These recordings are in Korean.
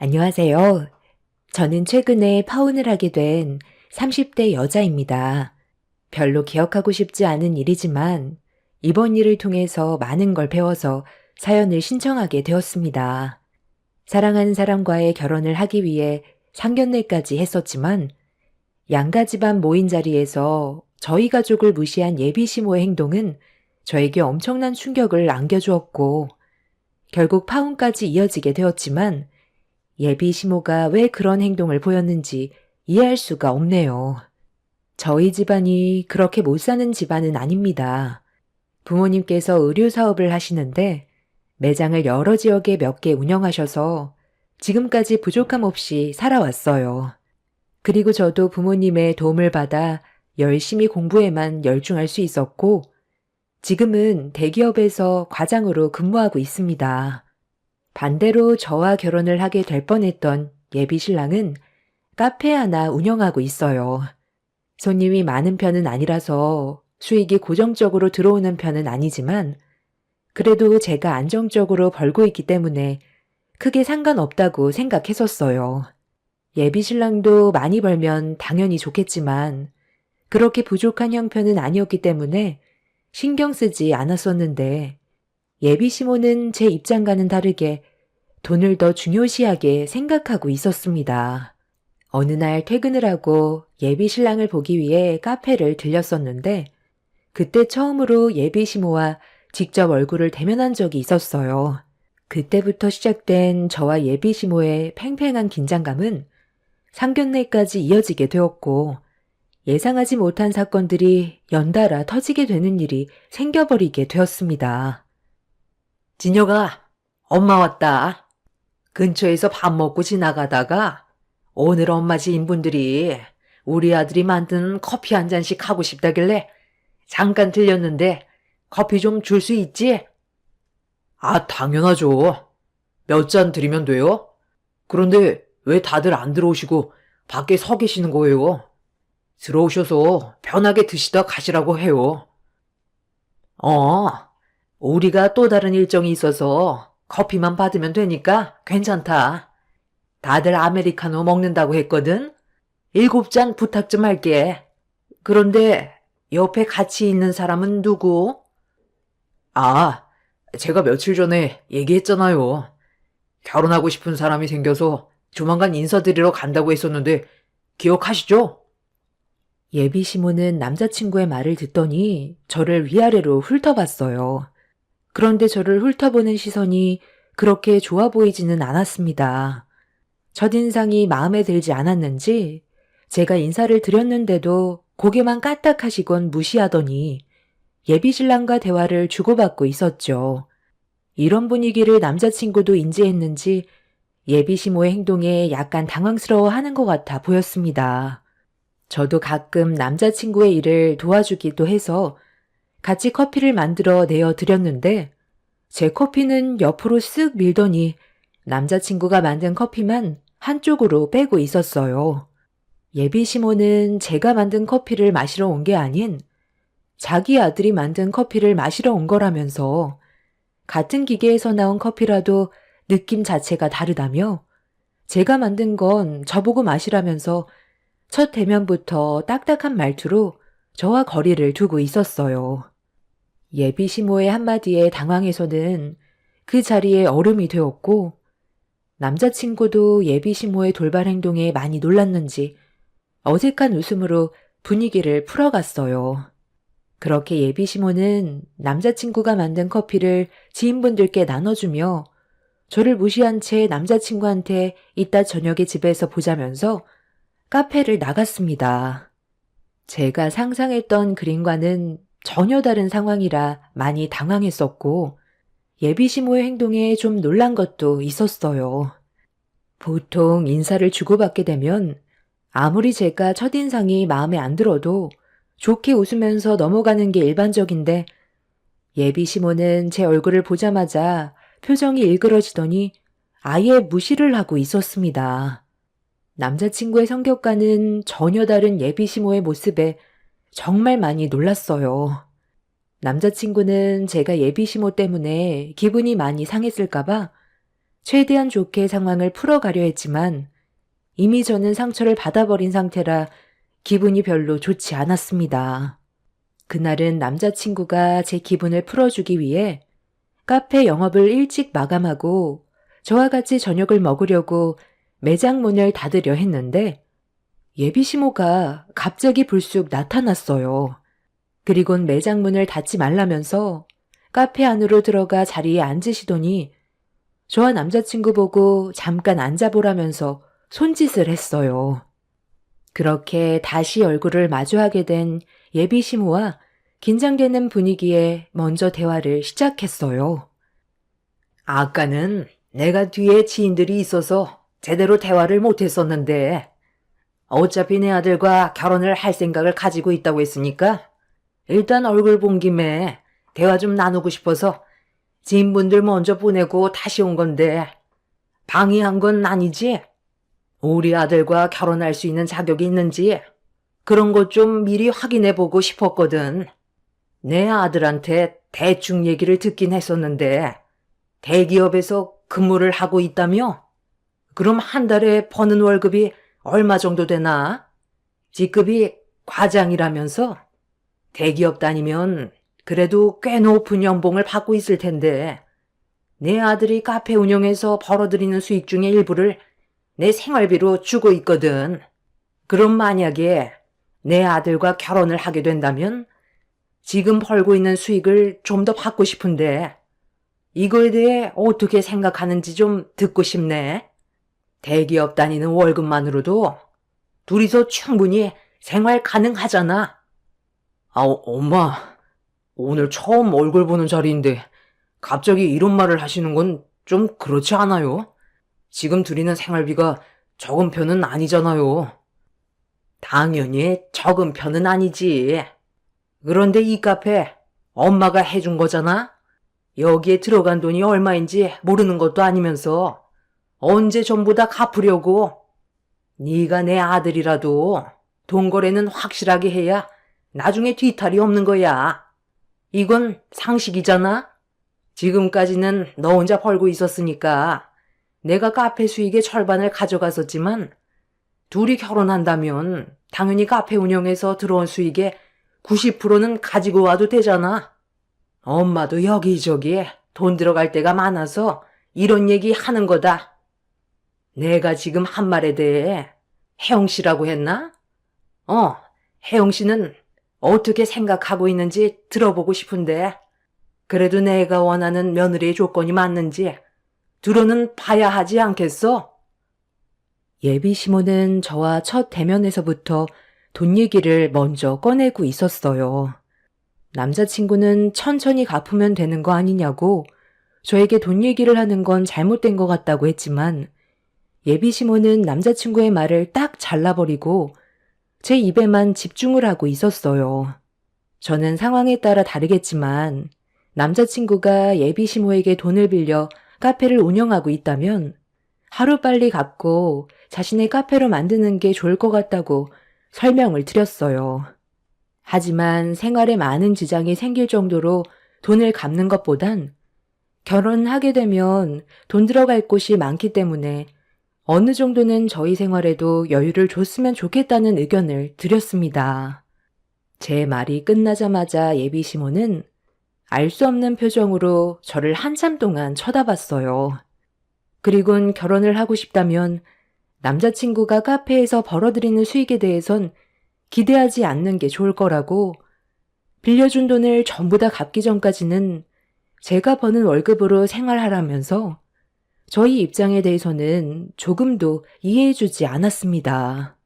안녕하세요. 저는 최근에 파혼을 하게 된 30대 여자입니다. 별로 기억하고 싶지 않은 일이지만 이번 일을 통해서 많은 걸 배워서 사연을 신청하게 되었습니다. 사랑하는 사람과의 결혼을 하기 위해 상견례까지 했었지만 양가 집안 모인 자리에서 저희 가족을 무시한 예비 시모의 행동은 저에게 엄청난 충격을 안겨주었고 결국 파혼까지 이어지게 되었지만 예비 시모가 왜 그런 행동을 보였는지 이해할 수가 없네요. 저희 집안이 그렇게 못 사는 집안은 아닙니다. 부모님께서 의류 사업을 하시는데 매장을 여러 지역에 몇 개 운영하셔서 지금까지 부족함 없이 살아왔어요. 그리고 저도 부모님의 도움을 받아 열심히 공부에만 열중할 수 있었고 지금은 대기업에서 과장으로 근무하고 있습니다. 반대로 저와 결혼을 하게 될 뻔했던 예비 신랑은 카페 하나 운영하고 있어요. 손님이 많은 편은 아니라서 수익이 고정적으로 들어오는 편은 아니지만 그래도 제가 안정적으로 벌고 있기 때문에 크게 상관없다고 생각했었어요. 예비 신랑도 많이 벌면 당연히 좋겠지만 그렇게 부족한 형편은 아니었기 때문에 신경 쓰지 않았었는데 예비 시모는 제 입장과는 다르게 돈을 더 중요시하게 생각하고 있었습니다. 어느 날 퇴근을 하고 예비 신랑을 보기 위해 카페를 들렸었는데 그때 처음으로 예비 시모와 직접 얼굴을 대면한 적이 있었어요. 그때부터 시작된 저와 예비 시모의 팽팽한 긴장감은 상견례까지 이어지게 되었고 예상하지 못한 사건들이 연달아 터지게 되는 일이 생겨버리게 되었습니다. 진혁아, 엄마 왔다. 근처에서 밥 먹고 지나가다가 오늘 엄마 지인분들이 우리 아들이 만든 커피 한 잔씩 하고 싶다길래 잠깐 들렸는데 커피 좀 줄 수 있지? 아, 당연하죠. 몇 잔 드리면 돼요? 그런데 왜 다들 안 들어오시고 밖에 서 계시는 거예요? 들어오셔서 편하게 드시다 가시라고 해요. 어, 우리가 또 다른 일정이 있어서 커피만 받으면 되니까 괜찮다. 다들 아메리카노 먹는다고 했거든? 7잔 부탁 좀 할게. 그런데 옆에 같이 있는 사람은 누구? 아, 제가 며칠 전에 얘기했잖아요. 결혼하고 싶은 사람이 생겨서 조만간 인사드리러 간다고 했었는데 기억하시죠? 예비 시모는 남자친구의 말을 듣더니 저를 위아래로 훑어봤어요. 그런데 저를 훑어보는 시선이 그렇게 좋아 보이지는 않았습니다. 첫인상이 마음에 들지 않았는지 제가 인사를 드렸는데도 고개만 까딱하시곤 무시하더니 예비 신랑과 대화를 주고받고 있었죠. 이런 분위기를 남자친구도 인지했는지 예비 시모의 행동에 약간 당황스러워하는 것 같아 보였습니다. 저도 가끔 남자친구의 일을 도와주기도 해서 같이 커피를 만들어 내어 드렸는데 제 커피는 옆으로 쓱 밀더니 남자친구가 만든 커피만 한쪽으로 빼고 있었어요. 예비 시모는 제가 만든 커피를 마시러 온 게 아닌 자기 아들이 만든 커피를 마시러 온 거라면서 같은 기계에서 나온 커피라도 느낌 자체가 다르다며 제가 만든 건 저보고 마시라면서 첫 대면부터 딱딱한 말투로 저와 거리를 두고 있었어요. 예비 시모의 한마디에 당황해서는 그 자리에 얼음이 되었고 남자친구도 예비 시모의 돌발 행동에 많이 놀랐는지 어색한 웃음으로 분위기를 풀어갔어요. 그렇게 예비 시모는 남자친구가 만든 커피를 지인분들께 나눠주며 저를 무시한 채 남자친구한테 이따 저녁에 집에서 보자면서 카페를 나갔습니다. 제가 상상했던 그림과는 전혀 다른 상황이라 많이 당황했었고 예비 시모의 행동에 좀 놀란 것도 있었어요. 보통 인사를 주고받게 되면 아무리 제가 첫인상이 마음에 안 들어도 좋게 웃으면서 넘어가는 게 일반적인데 예비 시모는 제 얼굴을 보자마자 표정이 일그러지더니 아예 무시를 하고 있었습니다. 남자친구의 성격과는 전혀 다른 예비 시모의 모습에 정말 많이 놀랐어요. 남자친구는 제가 예비 시모 때문에 기분이 많이 상했을까봐 최대한 좋게 상황을 풀어가려 했지만 이미 저는 상처를 받아버린 상태라 기분이 별로 좋지 않았습니다. 그날은 남자친구가 제 기분을 풀어주기 위해 카페 영업을 일찍 마감하고 저와 같이 저녁을 먹으려고 매장 문을 닫으려 했는데 예비시모가 갑자기 불쑥 나타났어요. 그리곤 매장 문을 닫지 말라면서 카페 안으로 들어가 자리에 앉으시더니 저와 남자친구 보고 잠깐 앉아보라면서 손짓을 했어요. 그렇게 다시 얼굴을 마주하게 된 예비시모와 긴장되는 분위기에 먼저 대화를 시작했어요. 아까는 내가 뒤에 지인들이 있어서 제대로 대화를 못했었는데 어차피 내 아들과 결혼을 할 생각을 가지고 있다고 했으니까 일단 얼굴 본 김에 대화 좀 나누고 싶어서 지인분들 먼저 보내고 다시 온 건데 방해한 건 아니지? 우리 아들과 결혼할 수 있는 자격이 있는지 그런 것 좀 미리 확인해보고 싶었거든. 내 아들한테 대충 얘기를 듣긴 했었는데 대기업에서 근무를 하고 있다며? 그럼 한 달에 버는 월급이 얼마 정도 되나? 직급이 과장이라면서? 대기업 다니면 그래도 꽤 높은 연봉을 받고 있을 텐데 내 아들이 카페 운영해서 벌어들이는 수익 중에 일부를 내 생활비로 주고 있거든. 그럼 만약에 내 아들과 결혼을 하게 된다면 지금 벌고 있는 수익을 좀 더 받고 싶은데 이거에 대해 어떻게 생각하는지 좀 듣고 싶네. 대기업 다니는 월급만으로도 둘이서 충분히 생활 가능하잖아. 엄마, 오늘 처음 얼굴 보는 자리인데 갑자기 이런 말을 하시는 건 좀 그렇지 않아요? 지금 드리는 생활비가 적은 편은 아니잖아요. 당연히 적은 편은 아니지. 그런데 이 카페 엄마가 해준 거잖아? 여기에 들어간 돈이 얼마인지 모르는 것도 아니면서 언제 전부 다 갚으려고. 네가 내 아들이라도 돈 거래는 확실하게 해야 나중에 뒤탈이 없는 거야. 이건 상식이잖아? 지금까지는 너 혼자 벌고 있었으니까 내가 카페 수익의 절반을 가져갔었지만 둘이 결혼한다면 당연히 카페 운영에서 들어온 수익의 90%는 가지고 와도 되잖아. 엄마도 여기저기 돈 들어갈 때가 많아서 이런 얘기 하는 거다. 내가 지금 한 말에 대해 혜영 씨라고 했나? 혜영 씨는 어떻게 생각하고 있는지 들어보고 싶은데 그래도 내가 원하는 며느리의 조건이 맞는지 들어는 봐야 하지 않겠어? 예비시모는 저와 첫 대면에서부터 돈 얘기를 먼저 꺼내고 있었어요. 남자친구는 천천히 갚으면 되는 거 아니냐고 저에게 돈 얘기를 하는 건 잘못된 것 같다고 했지만 예비시모는 남자친구의 말을 딱 잘라버리고 제 입에만 집중을 하고 있었어요. 저는 상황에 따라 다르겠지만 남자친구가 예비시모에게 돈을 빌려 카페를 운영하고 있다면 하루빨리 갚고 자신의 카페로 만드는 게 좋을 것 같다고 설명을 드렸어요. 하지만 생활에 많은 지장이 생길 정도로 돈을 갚는 것보단 결혼하게 되면 돈 들어갈 곳이 많기 때문에 어느 정도는 저희 생활에도 여유를 줬으면 좋겠다는 의견을 드렸습니다. 제 말이 끝나자마자 예비시모는 알 수 없는 표정으로 저를 한참 동안 쳐다봤어요. 그리곤 결혼을 하고 싶다면 남자친구가 카페에서 벌어들이는 수익에 대해선 기대하지 않는 게 좋을 거라고 빌려준 돈을 전부 다 갚기 전까지는 제가 버는 월급으로 생활하라면서 저희 입장에 대해서는 조금도 이해해주지 않았습니다.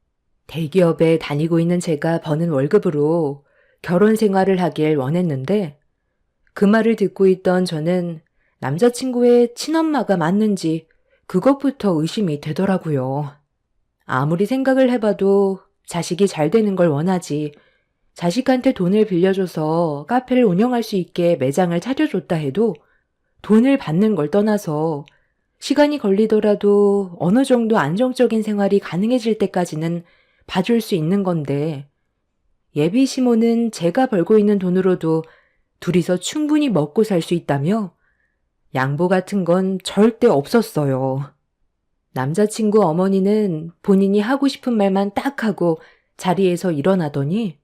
대기업에 다니고 있는 제가 버는 월급으로 결혼 생활을 하길 원했는데 그 말을 듣고 있던 저는 남자친구의 친엄마가 맞는지 그것부터 의심이 되더라고요. 아무리 생각을 해봐도 자식이 잘 되는 걸 원하지 자식한테 돈을 빌려줘서 카페를 운영할 수 있게 매장을 차려줬다 해도 돈을 받는 걸 떠나서 시간이 걸리더라도 어느 정도 안정적인 생활이 가능해질 때까지는 봐줄 수 있는 건데 예비시모는 제가 벌고 있는 돈으로도 둘이서 충분히 먹고 살 수 있다며 양보 같은 건 절대 없었어요. 남자친구 어머니는 본인이 하고 싶은 말만 딱 하고 자리에서 일어나더니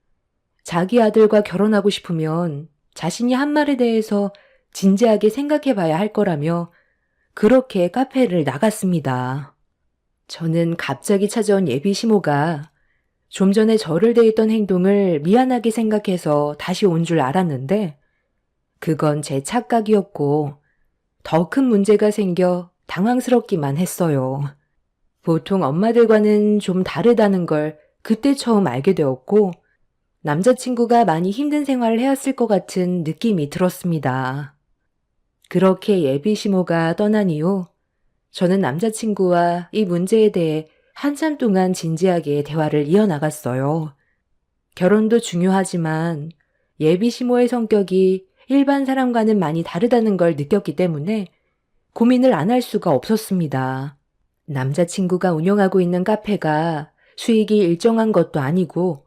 자기 아들과 결혼하고 싶으면 자신이 한 말에 대해서 진지하게 생각해 봐야 할 거라며 그렇게 카페를 나갔습니다. 저는 갑자기 찾아온 예비 시모가 좀 전에 저를 대했던 행동을 미안하게 생각해서 다시 온 줄 알았는데 그건 제 착각이었고 더 큰 문제가 생겨 당황스럽기만 했어요. 보통 엄마들과는 좀 다르다는 걸 그때 처음 알게 되었고 남자친구가 많이 힘든 생활을 해왔을 것 같은 느낌이 들었습니다. 그렇게 예비 시모가 떠난 이후 저는 남자친구와 이 문제에 대해 한참 동안 진지하게 대화를 이어나갔어요. 결혼도 중요하지만 예비 시모의 성격이 일반 사람과는 많이 다르다는 걸 느꼈기 때문에 고민을 안 할 수가 없었습니다. 남자친구가 운영하고 있는 카페가 수익이 일정한 것도 아니고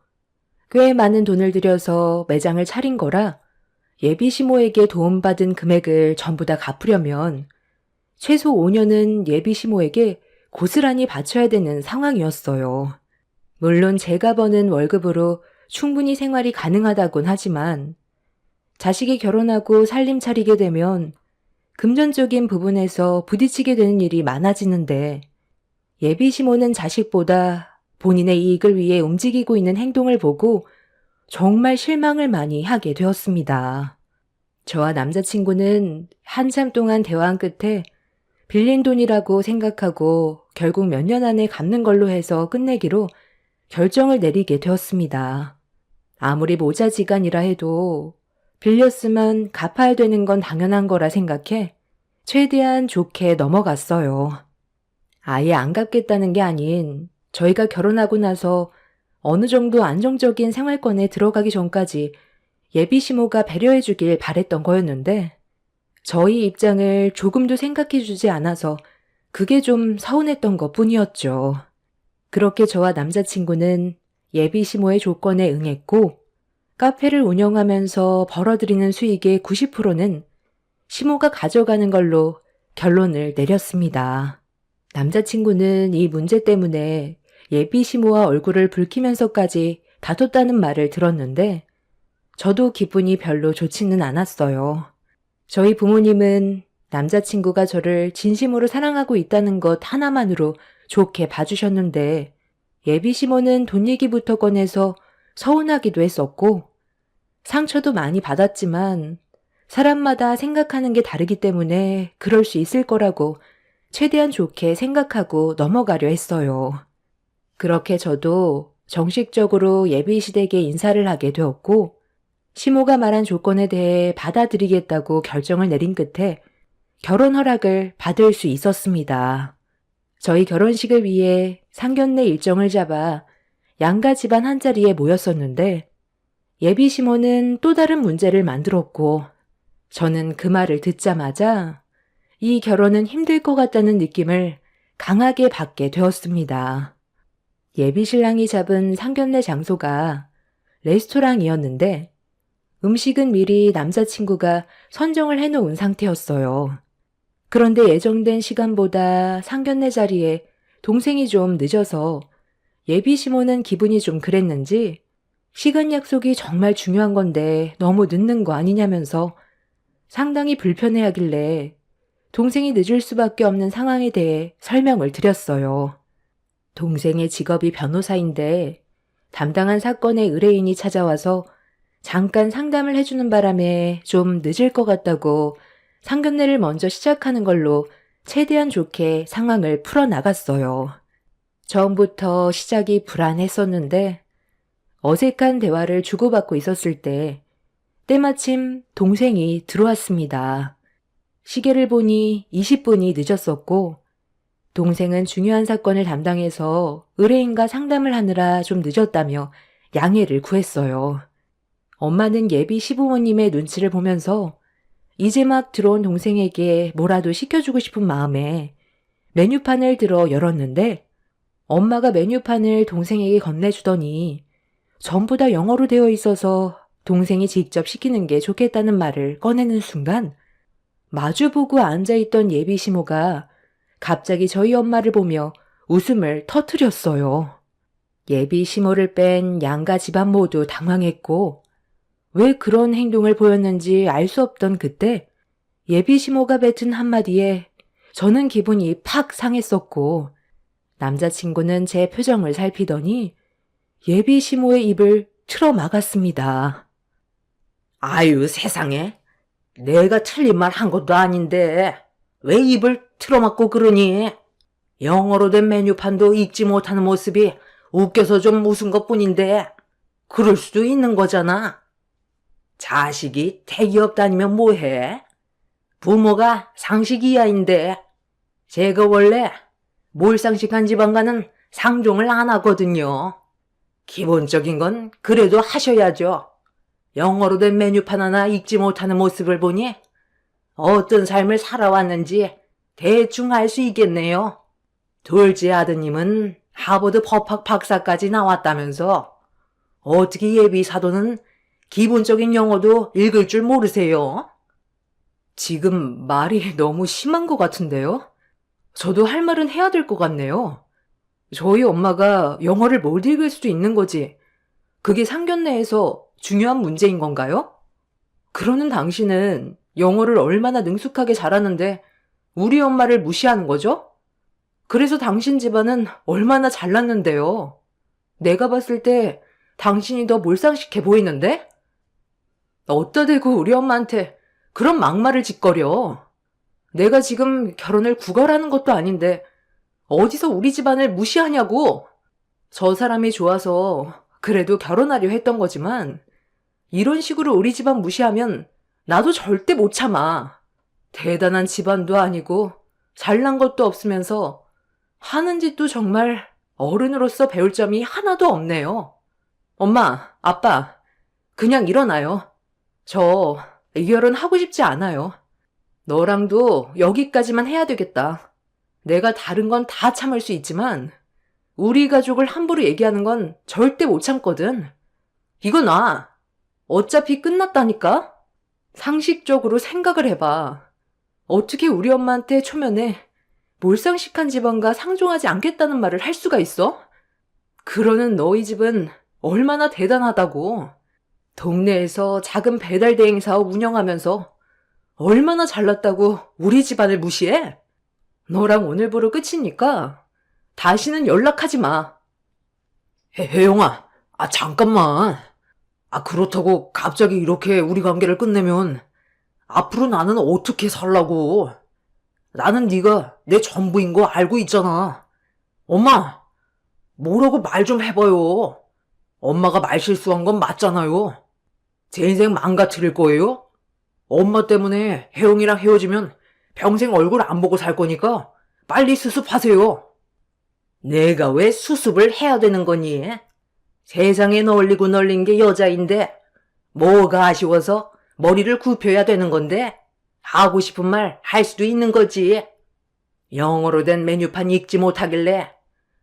꽤 많은 돈을 들여서 매장을 차린 거라 예비 시모에게 도움받은 금액을 전부 다 갚으려면 최소 5년은 예비 시모에게 고스란히 바쳐야 되는 상황이었어요. 물론 제가 버는 월급으로 충분히 생활이 가능하다곤 하지만 자식이 결혼하고 살림 차리게 되면 금전적인 부분에서 부딪히게 되는 일이 많아지는데 예비 시모는 자식보다 본인의 이익을 위해 움직이고 있는 행동을 보고 정말 실망을 많이 하게 되었습니다. 저와 남자친구는 한참 동안 대화한 끝에 빌린 돈이라고 생각하고 결국 몇 년 안에 갚는 걸로 해서 끝내기로 결정을 내리게 되었습니다. 아무리 모자지간이라 해도 빌렸으면 갚아야 되는 건 당연한 거라 생각해 최대한 좋게 넘어갔어요. 아예 안 갚겠다는 게 아닌 저희가 결혼하고 나서 어느 정도 안정적인 생활권에 들어가기 전까지 예비 시모가 배려해 주길 바랬던 거였는데 저희 입장을 조금도 생각해 주지 않아서 그게 좀 서운했던 것 뿐이었죠. 그렇게 저와 남자친구는 예비 시모의 조건에 응했고 카페를 운영하면서 벌어들이는 수익의 90%는 시모가 가져가는 걸로 결론을 내렸습니다. 남자친구는 이 문제 때문에 예비 시모와 얼굴을 붉히면서까지 다퉜다는 말을 들었는데 저도 기분이 별로 좋지는 않았어요. 저희 부모님은 남자친구가 저를 진심으로 사랑하고 있다는 것 하나만으로 좋게 봐주셨는데 예비 시모는 돈 얘기부터 꺼내서 서운하기도 했었고 상처도 많이 받았지만 사람마다 생각하는 게 다르기 때문에 그럴 수 있을 거라고 최대한 좋게 생각하고 넘어가려 했어요. 그렇게 저도 정식적으로 예비 시댁에 인사를 하게 되었고 시모가 말한 조건에 대해 받아들이겠다고 결정을 내린 끝에 결혼 허락을 받을 수 있었습니다. 저희 결혼식을 위해 상견례 일정을 잡아 양가 집안 한자리에 모였었는데 예비 시모는 또 다른 문제를 만들었고 저는 그 말을 듣자마자 이 결혼은 힘들 것 같다는 느낌을 강하게 받게 되었습니다. 예비 신랑이 잡은 상견례 장소가 레스토랑이었는데 음식은 미리 남자친구가 선정을 해놓은 상태였어요. 그런데 예정된 시간보다 상견례 자리에 동생이 좀 늦어서 예비 시모는 기분이 좀 그랬는지 시간 약속이 정말 중요한 건데 너무 늦는 거 아니냐면서 상당히 불편해하길래 동생이 늦을 수밖에 없는 상황에 대해 설명을 드렸어요. 동생의 직업이 변호사인데 담당한 사건의 의뢰인이 찾아와서 잠깐 상담을 해주는 바람에 좀 늦을 것 같다고 상견례를 먼저 시작하는 걸로 최대한 좋게 상황을 풀어나갔어요. 처음부터 시작이 불안했었는데 어색한 대화를 주고받고 있었을 때 때마침 동생이 들어왔습니다. 시계를 보니 20분이 늦었었고 동생은 중요한 사건을 담당해서 의뢰인과 상담을 하느라 좀 늦었다며 양해를 구했어요. 엄마는 예비 시부모님의 눈치를 보면서 이제 막 들어온 동생에게 뭐라도 시켜주고 싶은 마음에 메뉴판을 들어 열었는데 엄마가 메뉴판을 동생에게 건네주더니 전부 다 영어로 되어 있어서 동생이 직접 시키는 게 좋겠다는 말을 꺼내는 순간 마주보고 앉아있던 예비 시모가 갑자기 저희 엄마를 보며 웃음을 터뜨렸어요. 예비 시모를 뺀 양가 집안 모두 당황했고 왜 그런 행동을 보였는지 알 수 없던 그때 예비 시모가 뱉은 한마디에 저는 기분이 팍 상했었고 남자친구는 제 표정을 살피더니 예비 시모의 입을 틀어 막았습니다. 아유 세상에, 내가 틀린 말 한 것도 아닌데 왜 입을 틀어막고 그러니? 영어로 된 메뉴판도 읽지 못하는 모습이 웃겨서 좀 웃은 것뿐인데 그럴 수도 있는 거잖아. 자식이 대기업 다니면 뭐해? 부모가 상식 이하인데 제가 원래 몰상식한 집안과는 상종을 안 하거든요. 기본적인 건 그래도 하셔야죠. 영어로 된 메뉴판 하나 읽지 못하는 모습을 보니 어떤 삶을 살아왔는지 대충 알 수 있겠네요. 둘째 아드님은 하버드 법학 박사까지 나왔다면서 어떻게 예비 사도는 기본적인 영어도 읽을 줄 모르세요? 지금 말이 너무 심한 것 같은데요? 저도 할 말은 해야 될 것 같네요. 저희 엄마가 영어를 못 읽을 수도 있는 거지. 그게 상견례에서 중요한 문제인 건가요? 그러는 당신은 영어를 얼마나 능숙하게 잘하는데 우리 엄마를 무시하는 거죠? 그래서 당신 집안은 얼마나 잘났는데요. 내가 봤을 때 당신이 더 몰상식해 보이는데? 어디다 대고 우리 엄마한테 그런 막말을 짓거려. 내가 지금 결혼을 구걸하는 것도 아닌데 어디서 우리 집안을 무시하냐고. 저 사람이 좋아서 그래도 결혼하려 했던 거지만 이런 식으로 우리 집안 무시하면 나도 절대 못 참아. 대단한 집안도 아니고 잘난 것도 없으면서 하는 짓도 정말 어른으로서 배울 점이 하나도 없네요. 엄마, 아빠, 그냥 일어나요. 저 이 결혼 하고 싶지 않아요. 너랑도 여기까지만 해야 되겠다. 내가 다른 건 다 참을 수 있지만 우리 가족을 함부로 얘기하는 건 절대 못 참거든. 이거 놔. 어차피 끝났다니까? 상식적으로 생각을 해봐. 어떻게 우리 엄마한테 초면에 몰상식한 집안과 상종하지 않겠다는 말을 할 수가 있어? 그러는 너희 집은 얼마나 대단하다고. 동네에서 작은 배달 대행 사업 운영하면서 얼마나 잘났다고 우리 집안을 무시해? 너랑 오늘부로 끝이니까 다시는 연락하지 마. 혜영아, 잠깐만. 그렇다고 갑자기 이렇게 우리 관계를 끝내면 앞으로 나는 어떻게 살라고. 나는 네가 내 전부인 거 알고 있잖아. 엄마, 뭐라고 말 좀 해봐요. 엄마가 말 실수한 건 맞잖아요. 제 인생 망가뜨릴 거예요? 엄마 때문에 혜영이랑 헤어지면 평생 얼굴 안 보고 살 거니까 빨리 수습하세요. 내가 왜 수습을 해야 되는 거니? 세상에 널리고 널린 게 여자인데 뭐가 아쉬워서 머리를 굽혀야 되는 건데 하고 싶은 말 할 수도 있는 거지. 영어로 된 메뉴판 읽지 못하길래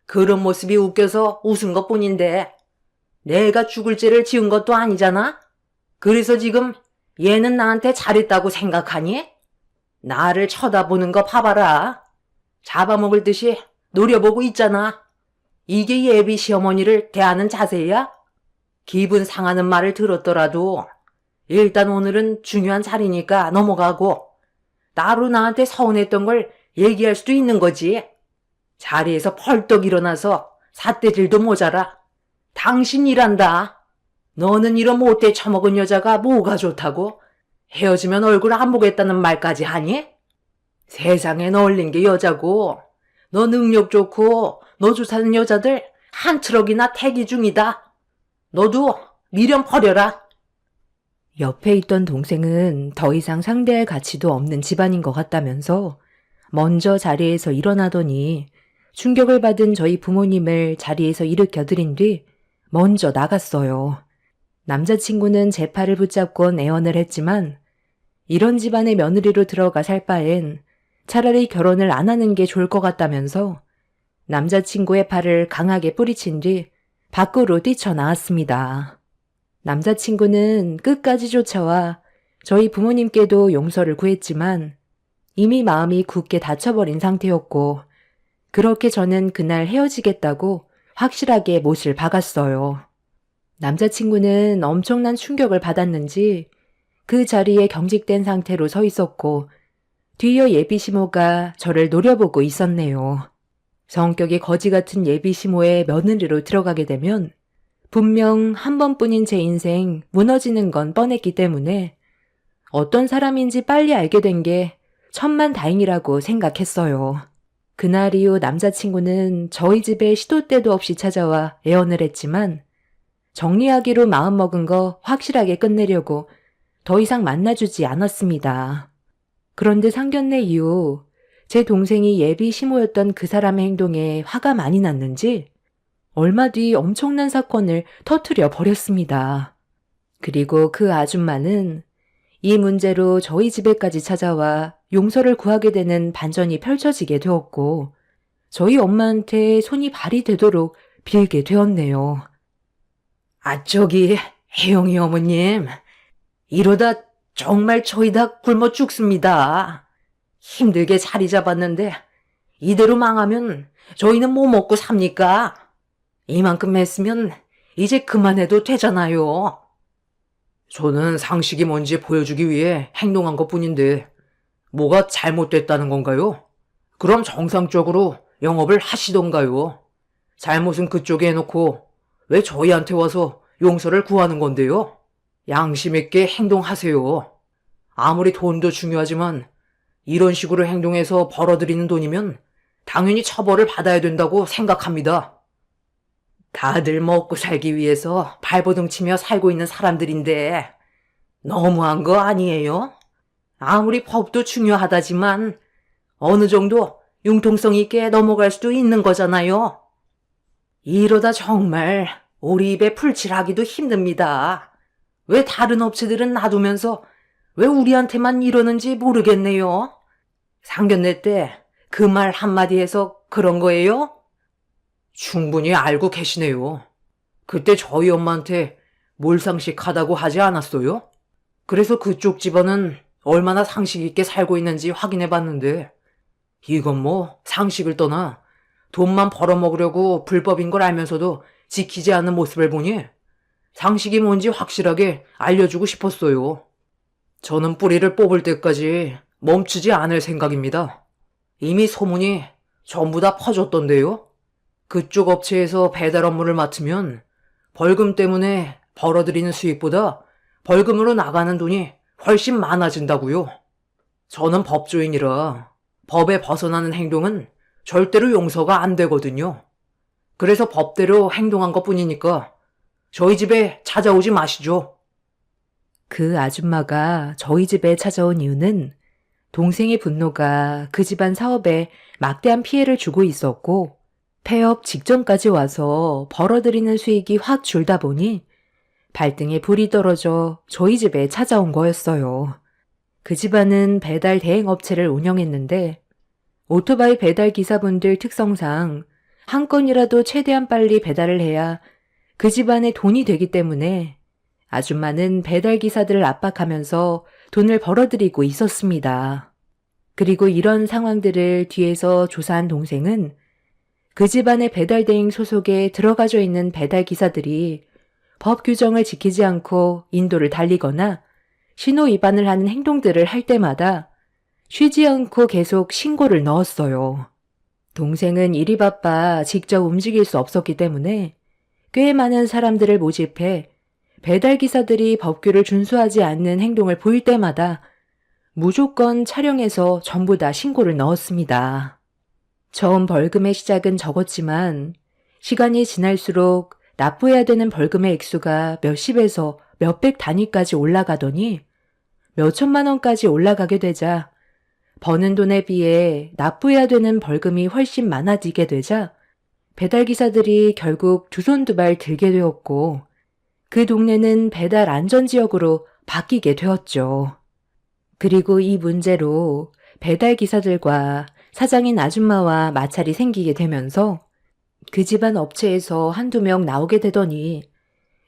그런 모습이 웃겨서 웃은 것뿐인데 내가 죽을 죄를 지은 것도 아니잖아? 그래서 지금 얘는 나한테 잘했다고 생각하니? 나를 쳐다보는 거 봐봐라. 잡아먹을 듯이 노려보고 있잖아. 이게 예비 시어머니를 대하는 자세야? 기분 상하는 말을 들었더라도 일단 오늘은 중요한 자리니까 넘어가고 따로 나한테 서운했던 걸 얘기할 수도 있는 거지. 자리에서 펄떡 일어나서 삿대질도 모자라. 당신 일한다. 너는 이런 못돼 처먹은 여자가 뭐가 좋다고? 헤어지면 얼굴 안 보겠다는 말까지 하니? 세상에 널린 게 여자고 너 능력 좋고 너 좋다는 여자들 한 트럭이나 태기 중이다. 너도 미련 버려라. 옆에 있던 동생은 더 이상 상대할 가치도 없는 집안인 것 같다면서 먼저 자리에서 일어나더니 충격을 받은 저희 부모님을 자리에서 일으켜드린 뒤 먼저 나갔어요. 남자친구는 제 팔을 붙잡곤 애원을 했지만 이런 집안의 며느리로 들어가 살 바엔 차라리 결혼을 안 하는 게 좋을 것 같다면서 남자친구의 팔을 강하게 뿌리친 뒤 밖으로 뛰쳐나왔습니다. 남자친구는 끝까지 쫓아와 저희 부모님께도 용서를 구했지만 이미 마음이 굳게 닫혀버린 상태였고 그렇게 저는 그날 헤어지겠다고 확실하게 못을 박았어요. 남자친구는 엄청난 충격을 받았는지 그 자리에 경직된 상태로 서 있었고 뒤이어 예비시모가 저를 노려보고 있었네요. 성격이 거지 같은 예비시모의 며느리로 들어가게 되면 분명 한 번뿐인 제 인생 무너지는 건 뻔했기 때문에 어떤 사람인지 빨리 알게 된 게 천만다행이라고 생각했어요. 그날 이후 남자친구는 저희 집에 시도 때도 없이 찾아와 애원을 했지만 정리하기로 마음먹은 거 확실하게 끝내려고 더 이상 만나주지 않았습니다. 그런데 상견례 이후 제 동생이 예비 시모였던 그 사람의 행동에 화가 많이 났는지 얼마 뒤 엄청난 사건을 터뜨려 버렸습니다. 그리고 그 아줌마는 이 문제로 저희 집에까지 찾아와 용서를 구하게 되는 반전이 펼쳐지게 되었고 저희 엄마한테 손이 발이 되도록 빌게 되었네요. 혜영이 어머님, 이러다 정말 저희 다 굶어 죽습니다. 힘들게 자리 잡았는데 이대로 망하면 저희는 뭐 먹고 삽니까? 이만큼 했으면 이제 그만해도 되잖아요. 저는 상식이 뭔지 보여주기 위해 행동한 것뿐인데 뭐가 잘못됐다는 건가요? 그럼 정상적으로 영업을 하시던가요? 잘못은 그쪽에 해놓고 왜 저희한테 와서 용서를 구하는 건데요? 양심 있게 행동하세요. 아무리 돈도 중요하지만 이런 식으로 행동해서 벌어들이는 돈이면 당연히 처벌을 받아야 된다고 생각합니다. 다들 먹고 살기 위해서 발버둥 치며 살고 있는 사람들인데 너무한 거 아니에요? 아무리 법도 중요하다지만 어느 정도 융통성 있게 넘어갈 수도 있는 거잖아요. 이러다 정말 우리 입에 풀칠하기도 힘듭니다. 왜 다른 업체들은 놔두면서 왜 우리한테만 이러는지 모르겠네요. 상견례 때 그 말 한마디 해서 그런 거예요? 충분히 알고 계시네요. 그때 저희 엄마한테 몰상식하다고 하지 않았어요? 그래서 그쪽 집안은 얼마나 상식 있게 살고 있는지 확인해 봤는데 이건 뭐 상식을 떠나 돈만 벌어먹으려고 불법인 걸 알면서도 지키지 않는 모습을 보니 상식이 뭔지 확실하게 알려주고 싶었어요. 저는 뿌리를 뽑을 때까지 멈추지 않을 생각입니다. 이미 소문이 전부 다 퍼졌던데요. 그쪽 업체에서 배달 업무를 맡으면 벌금 때문에 벌어들이는 수익보다 벌금으로 나가는 돈이 훨씬 많아진다고요. 저는 법조인이라 법에 벗어나는 행동은 절대로 용서가 안 되거든요. 그래서 법대로 행동한 것뿐이니까 저희 집에 찾아오지 마시죠. 그 아줌마가 저희 집에 찾아온 이유는 동생의 분노가 그 집안 사업에 막대한 피해를 주고 있었고 폐업 직전까지 와서 벌어들이는 수익이 확 줄다 보니 발등에 불이 떨어져 저희 집에 찾아온 거였어요. 그 집안은 배달 대행업체를 운영했는데 오토바이 배달 기사분들 특성상 한 건이라도 최대한 빨리 배달을 해야 그 집안의 돈이 되기 때문에 아줌마는 배달 기사들을 압박하면서 돈을 벌어들이고 있었습니다. 그리고 이런 상황들을 뒤에서 조사한 동생은 그 집안의 배달 대행 소속에 들어가져 있는 배달 기사들이 법 규정을 지키지 않고 인도를 달리거나 신호 위반을 하는 행동들을 할 때마다 쉬지 않고 계속 신고를 넣었어요. 동생은 일이 바빠 직접 움직일 수 없었기 때문에 꽤 많은 사람들을 모집해 배달기사들이 법규를 준수하지 않는 행동을 보일 때마다 무조건 촬영해서 전부 다 신고를 넣었습니다. 처음 벌금의 시작은 적었지만 시간이 지날수록 납부해야 되는 벌금의 액수가 몇십에서 몇백 단위까지 올라가더니 몇천만 원까지 올라가게 되자 버는 돈에 비해 납부해야 되는 벌금이 훨씬 많아지게 되자 배달기사들이 결국 두 손 두 발 들게 되었고 그 동네는 배달 안전지역으로 바뀌게 되었죠. 그리고 이 문제로 배달기사들과 사장인 아줌마와 마찰이 생기게 되면서 그 집안 업체에서 한두 명 나오게 되더니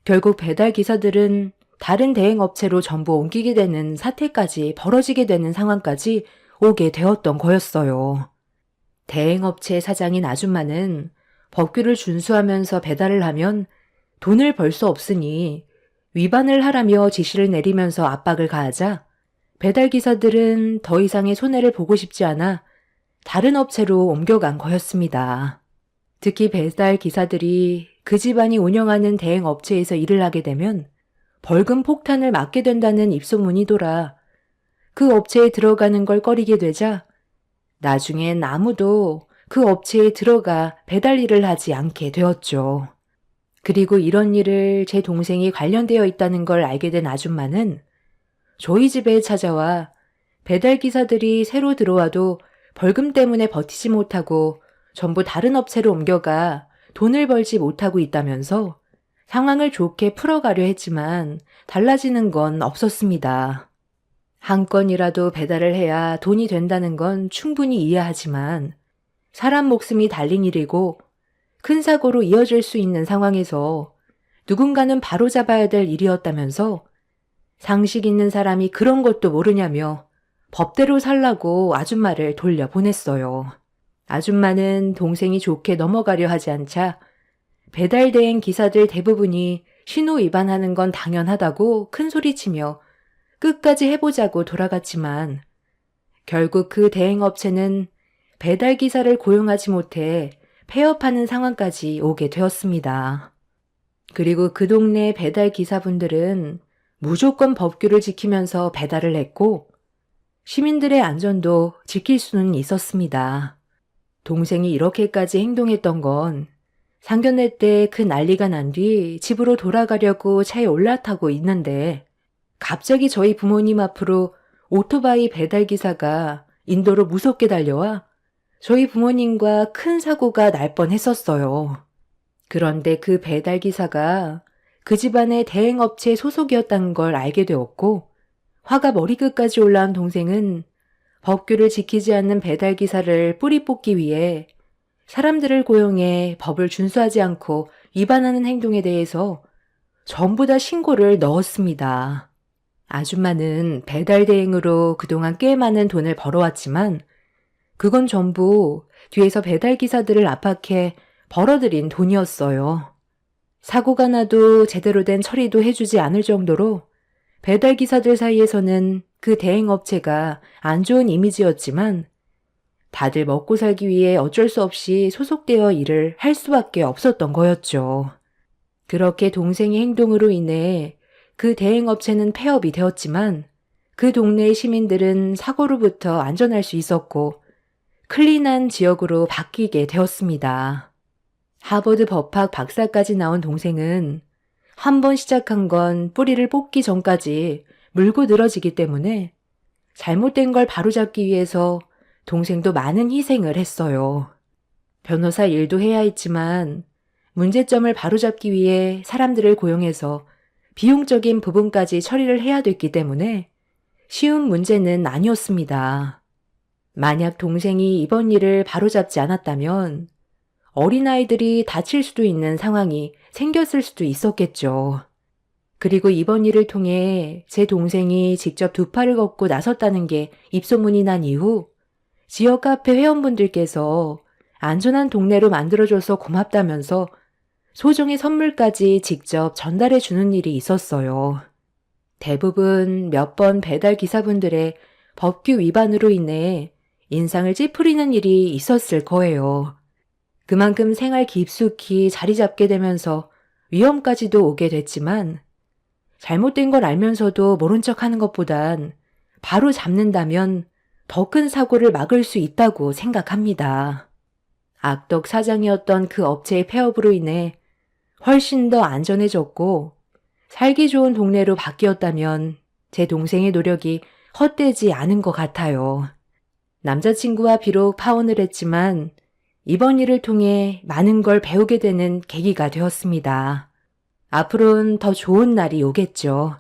결국 배달기사들은 다른 대행업체로 전부 옮기게 되는 사태까지 벌어지게 되는 상황까지 오게 되었던 거였어요. 대행업체 사장인 아줌마는 법규를 준수하면서 배달을 하면 돈을 벌 수 없으니 위반을 하라며 지시를 내리면서 압박을 가하자 배달기사들은 더 이상의 손해를 보고 싶지 않아 다른 업체로 옮겨간 거였습니다. 특히 배달기사들이 그 집안이 운영하는 대행업체에서 일을 하게 되면 벌금 폭탄을 맞게 된다는 입소문이 돌아 그 업체에 들어가는 걸 꺼리게 되자 나중엔 아무도 그 업체에 들어가 배달 일을 하지 않게 되었죠. 그리고 이런 일을 제 동생이 관련되어 있다는 걸 알게 된 아줌마는 저희 집에 찾아와 배달기사들이 새로 들어와도 벌금 때문에 버티지 못하고 전부 다른 업체로 옮겨가 돈을 벌지 못하고 있다면서 상황을 좋게 풀어가려 했지만 달라지는 건 없었습니다. 한 건이라도 배달을 해야 돈이 된다는 건 충분히 이해하지만 사람 목숨이 달린 일이고 큰 사고로 이어질 수 있는 상황에서 누군가는 바로잡아야 될 일이었다면서 상식 있는 사람이 그런 것도 모르냐며 법대로 살라고 아줌마를 돌려보냈어요. 아줌마는 동생이 좋게 넘어가려 하지 않자 배달 대행 기사들 대부분이 신호 위반하는 건 당연하다고 큰소리치며 끝까지 해보자고 돌아갔지만 결국 그 대행업체는 배달기사를 고용하지 못해 폐업하는 상황까지 오게 되었습니다. 그리고 그 동네 배달기사분들은 무조건 법규를 지키면서 배달을 했고 시민들의 안전도 지킬 수는 있었습니다. 동생이 이렇게까지 행동했던 건 상견례 때 그 난리가 난 뒤 집으로 돌아가려고 차에 올라타고 있는데 갑자기 저희 부모님 앞으로 오토바이 배달기사가 인도로 무섭게 달려와 저희 부모님과 큰 사고가 날 뻔했었어요. 그런데 그 배달기사가 그 집안의 대행업체 소속이었다는 걸 알게 되었고 화가 머리끝까지 올라온 동생은 법규를 지키지 않는 배달기사를 뿌리 뽑기 위해 사람들을 고용해 법을 준수하지 않고 위반하는 행동에 대해서 전부 다 신고를 넣었습니다. 아줌마는 배달 대행으로 그동안 꽤 많은 돈을 벌어왔지만 그건 전부 뒤에서 배달기사들을 압박해 벌어들인 돈이었어요. 사고가 나도 제대로 된 처리도 해주지 않을 정도로 배달기사들 사이에서는 그 대행업체가 안 좋은 이미지였지만 다들 먹고 살기 위해 어쩔 수 없이 소속되어 일을 할 수밖에 없었던 거였죠. 그렇게 동생의 행동으로 인해 그 대행업체는 폐업이 되었지만 그 동네의 시민들은 사고로부터 안전할 수 있었고 클린한 지역으로 바뀌게 되었습니다. 하버드 법학 박사까지 나온 동생은 한 번 시작한 건 뿌리를 뽑기 전까지 물고 늘어지기 때문에 잘못된 걸 바로잡기 위해서 동생도 많은 희생을 했어요. 변호사 일도 해야 했지만 문제점을 바로잡기 위해 사람들을 고용해서 비용적인 부분까지 처리를 해야 됐기 때문에 쉬운 문제는 아니었습니다. 만약 동생이 이번 일을 바로잡지 않았다면 어린아이들이 다칠 수도 있는 상황이 생겼을 수도 있었겠죠. 그리고 이번 일을 통해 제 동생이 직접 두 팔을 걷고 나섰다는 게 입소문이 난 이후 지역 카페 회원분들께서 안전한 동네로 만들어줘서 고맙다면서 소정의 선물까지 직접 전달해 주는 일이 있었어요. 대부분 몇 번 배달 기사분들의 법규 위반으로 인해 인상을 찌푸리는 일이 있었을 거예요. 그만큼 생활 깊숙이 자리 잡게 되면서 위험까지도 오게 됐지만 잘못된 걸 알면서도 모른 척 하는 것보단 바로 잡는다면 더 큰 사고를 막을 수 있다고 생각합니다. 악덕 사장이었던 그 업체의 폐업으로 인해 훨씬 더 안전해졌고 살기 좋은 동네로 바뀌었다면 제 동생의 노력이 헛되지 않은 것 같아요. 남자친구와 비록 파혼을 했지만 이번 일을 통해 많은 걸 배우게 되는 계기가 되었습니다. 앞으로는 더 좋은 날이 오겠죠.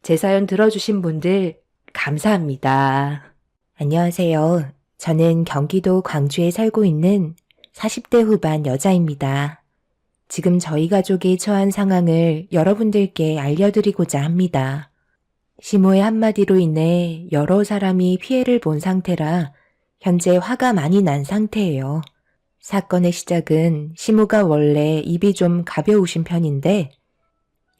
제 사연 들어주신 분들 감사합니다. 안녕하세요. 저는 경기도 광주에 살고 있는 40대 후반 여자입니다. 지금 저희 가족이 처한 상황을 여러분들께 알려드리고자 합니다. 시모의 한마디로 인해 여러 사람이 피해를 본 상태라 현재 화가 많이 난 상태예요. 사건의 시작은 시모가 원래 입이 좀 가벼우신 편인데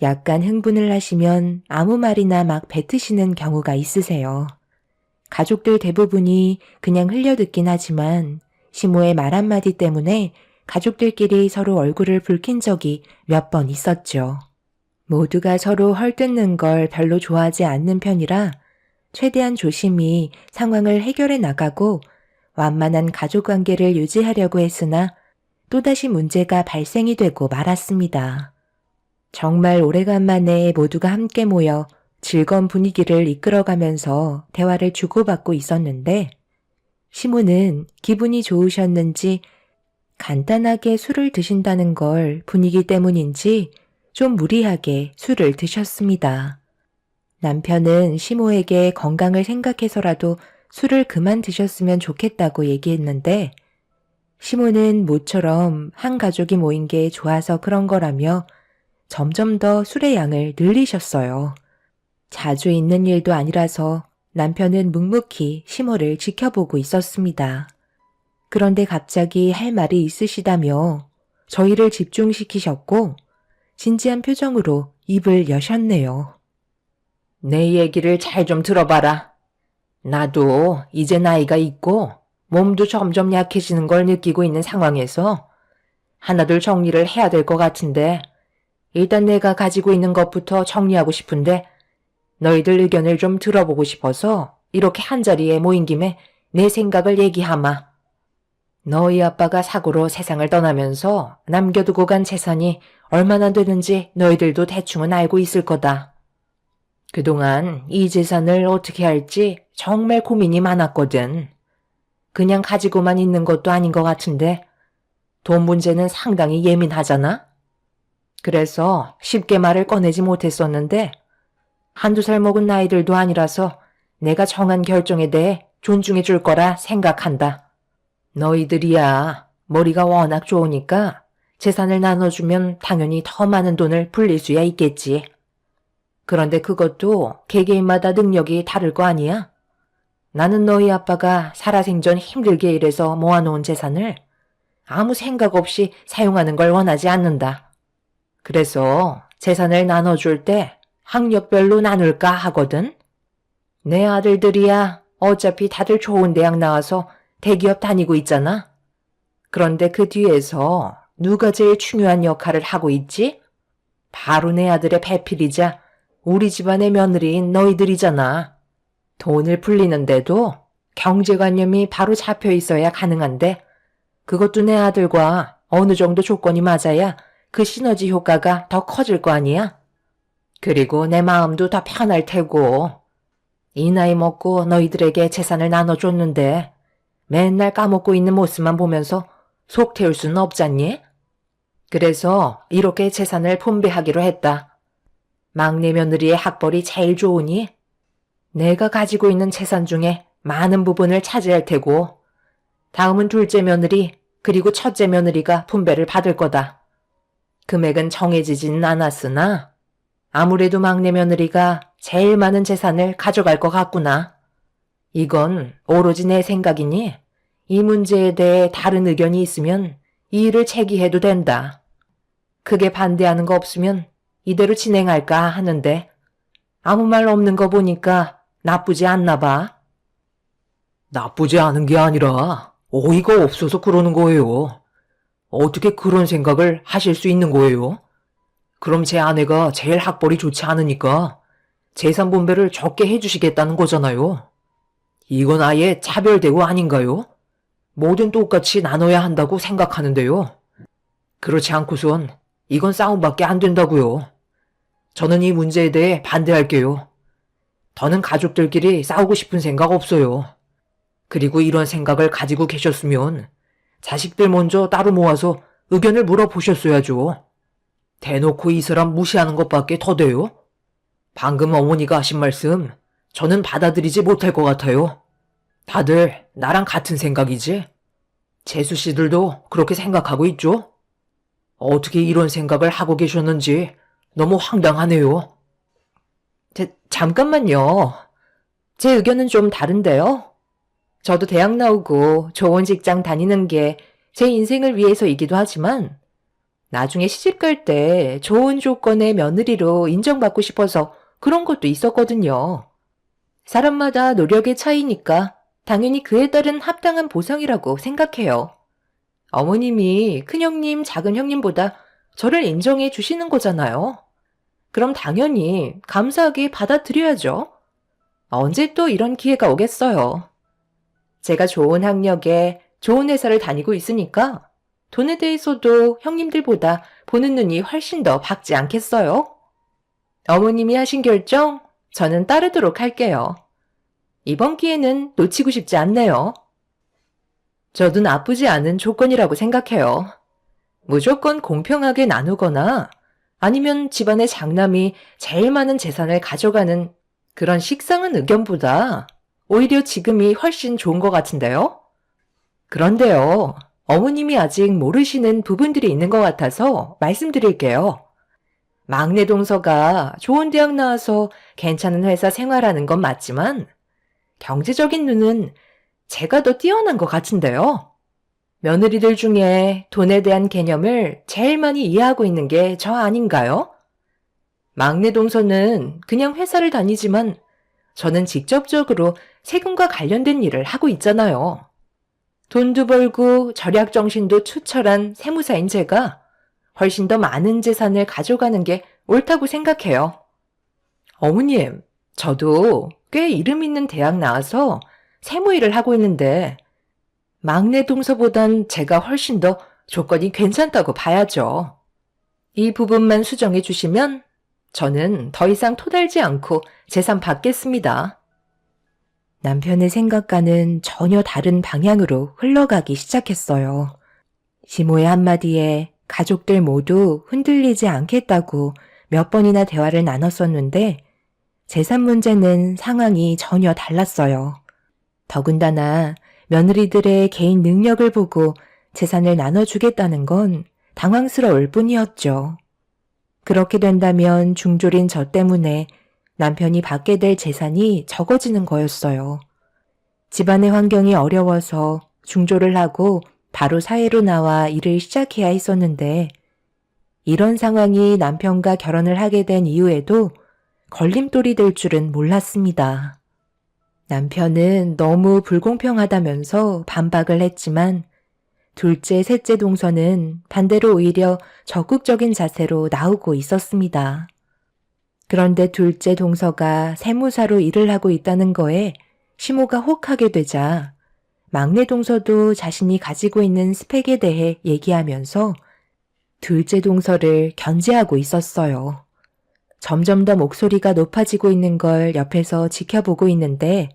약간 흥분을 하시면 아무 말이나 막 뱉으시는 경우가 있으세요. 가족들 대부분이 그냥 흘려듣긴 하지만 시모의 말 한마디 때문에 가족들끼리 서로 얼굴을 붉힌 적이 몇 번 있었죠. 모두가 서로 헐뜯는 걸 별로 좋아하지 않는 편이라 최대한 조심히 상황을 해결해 나가고 완만한 가족관계를 유지하려고 했으나 또다시 문제가 발생이 되고 말았습니다. 정말 오래간만에 모두가 함께 모여 즐거운 분위기를 이끌어가면서 대화를 주고받고 있었는데 시모는 기분이 좋으셨는지 간단하게 술을 드신다는 걸 분위기 때문인지 좀 무리하게 술을 드셨습니다. 남편은 시모에게 건강을 생각해서라도 술을 그만 드셨으면 좋겠다고 얘기했는데 시모는 모처럼 한 가족이 모인 게 좋아서 그런 거라며 점점 더 술의 양을 늘리셨어요. 자주 있는 일도 아니라서 남편은 묵묵히 시모를 지켜보고 있었습니다. 그런데 갑자기 할 말이 있으시다며 저희를 집중시키셨고 진지한 표정으로 입을 여셨네요. 내 얘기를 잘 좀 들어봐라. 나도 이제 나이가 있고 몸도 점점 약해지는 걸 느끼고 있는 상황에서 하나둘 정리를 해야 될 것 같은데 일단 내가 가지고 있는 것부터 정리하고 싶은데 너희들 의견을 좀 들어보고 싶어서 이렇게 한자리에 모인 김에 내 생각을 얘기하마. 너희 아빠가 사고로 세상을 떠나면서 남겨두고 간 재산이 얼마나 되는지 너희들도 대충은 알고 있을 거다. 그동안 이 재산을 어떻게 할지 정말 고민이 많았거든. 그냥 가지고만 있는 것도 아닌 것 같은데 돈 문제는 상당히 예민하잖아? 그래서 쉽게 말을 꺼내지 못했었는데 한두 살 먹은 나이들도 아니라서 내가 정한 결정에 대해 존중해 줄 거라 생각한다. 너희들이야 머리가 워낙 좋으니까 재산을 나눠주면 당연히 더 많은 돈을 불릴 수야 있겠지. 그런데 그것도 개개인마다 능력이 다를 거 아니야? 나는 너희 아빠가 살아생전 힘들게 일해서 모아놓은 재산을 아무 생각 없이 사용하는 걸 원하지 않는다. 그래서 재산을 나눠줄 때 학력별로 나눌까 하거든. 내 아들들이야 어차피 다들 좋은 대학 나와서 대기업 다니고 있잖아. 그런데 그 뒤에서 누가 제일 중요한 역할을 하고 있지? 바로 내 아들의 배필이자 우리 집안의 며느리인 너희들이잖아. 돈을 불리는데도 경제관념이 바로 잡혀 있어야 가능한데 그것도 내 아들과 어느 정도 조건이 맞아야 그 시너지 효과가 더 커질 거 아니야? 그리고 내 마음도 더 편할 테고. 이 나이 먹고 너희들에게 재산을 나눠줬는데 맨날 까먹고 있는 모습만 보면서 속 태울 수는 없잖니? 그래서 이렇게 재산을 분배하기로 했다. 막내 며느리의 학벌이 제일 좋으니 내가 가지고 있는 재산 중에 많은 부분을 차지할 테고 다음은 둘째 며느리 그리고 첫째 며느리가 분배를 받을 거다. 금액은 정해지지는 않았으나 아무래도 막내 며느리가 제일 많은 재산을 가져갈 것 같구나. 이건 오로지 내 생각이니 이 문제에 대해 다른 의견이 있으면 이 일을 제기해도 된다. 크게 반대하는 거 없으면 이대로 진행할까 하는데 아무 말 없는 거 보니까 나쁘지 않나 봐. 나쁘지 않은 게 아니라 어이가 없어서 그러는 거예요. 어떻게 그런 생각을 하실 수 있는 거예요? 그럼 제 아내가 제일 학벌이 좋지 않으니까 재산 분배를 적게 해주시겠다는 거잖아요. 이건 아예 차별 대우 아닌가요? 뭐든 똑같이 나눠야 한다고 생각하는데요. 그렇지 않고선 이건 싸움밖에 안 된다고요. 저는 이 문제에 대해 반대할게요. 더는 가족들끼리 싸우고 싶은 생각 없어요. 그리고 이런 생각을 가지고 계셨으면 자식들 먼저 따로 모아서 의견을 물어보셨어야죠. 대놓고 이 사람 무시하는 것밖에 더 돼요? 방금 어머니가 하신 말씀 저는 받아들이지 못할 것 같아요. 다들 나랑 같은 생각이지? 재수 씨들도 그렇게 생각하고 있죠? 어떻게 이런 생각을 하고 계셨는지 너무 황당하네요. 잠깐만요. 제 의견은 좀 다른데요. 저도 대학 나오고 좋은 직장 다니는 게 제 인생을 위해서이기도 하지만 나중에 시집갈 때 좋은 조건의 며느리로 인정받고 싶어서 그런 것도 있었거든요. 사람마다 노력의 차이니까 당연히 그에 따른 합당한 보상이라고 생각해요. 어머님이 큰형님, 작은형님보다 저를 인정해 주시는 거잖아요. 그럼 당연히 감사하게 받아들여야죠. 언제 또 이런 기회가 오겠어요. 제가 좋은 학력에 좋은 회사를 다니고 있으니까 돈에 대해서도 형님들보다 보는 눈이 훨씬 더 밝지 않겠어요? 어머님이 하신 결정 저는 따르도록 할게요. 이번 기회는 놓치고 싶지 않네요. 저도 나쁘지 않은 조건이라고 생각해요. 무조건 공평하게 나누거나 아니면 집안의 장남이 제일 많은 재산을 가져가는 그런 식상한 의견보다 오히려 지금이 훨씬 좋은 것 같은데요? 그런데요, 어머님이 아직 모르시는 부분들이 있는 것 같아서 말씀드릴게요. 막내 동서가 좋은 대학 나와서 괜찮은 회사 생활하는 건 맞지만 경제적인 눈은 제가 더 뛰어난 것 같은데요. 며느리들 중에 돈에 대한 개념을 제일 많이 이해하고 있는 게 저 아닌가요? 막내 동서는 그냥 회사를 다니지만 저는 직접적으로 세금과 관련된 일을 하고 있잖아요. 돈도 벌고 절약 정신도 투철한 세무사인 제가 훨씬 더 많은 재산을 가져가는 게 옳다고 생각해요. 어머님, 저도 꽤 이름 있는 대학 나와서 세무 일을 하고 있는데 막내 동서보단 제가 훨씬 더 조건이 괜찮다고 봐야죠. 이 부분만 수정해 주시면 저는 더 이상 토달지 않고 재산 받겠습니다. 남편의 생각과는 전혀 다른 방향으로 흘러가기 시작했어요. 시모의 한마디에 가족들 모두 흔들리지 않겠다고 몇 번이나 대화를 나눴었는데 재산 문제는 상황이 전혀 달랐어요. 더군다나 며느리들의 개인 능력을 보고 재산을 나눠주겠다는 건 당황스러울 뿐이었죠. 그렇게 된다면 중졸인 저 때문에 남편이 받게 될 재산이 적어지는 거였어요. 집안의 환경이 어려워서 중졸을 하고 바로 사회로 나와 일을 시작해야 했었는데 이런 상황이 남편과 결혼을 하게 된 이후에도 걸림돌이 될 줄은 몰랐습니다. 남편은 너무 불공평하다면서 반박을 했지만 둘째, 셋째 동서는 반대로 오히려 적극적인 자세로 나오고 있었습니다. 그런데 둘째 동서가 세무사로 일을 하고 있다는 거에 시모가 혹하게 되자 막내 동서도 자신이 가지고 있는 스펙에 대해 얘기하면서 둘째 동서를 견제하고 있었어요. 점점 더 목소리가 높아지고 있는 걸 옆에서 지켜보고 있는데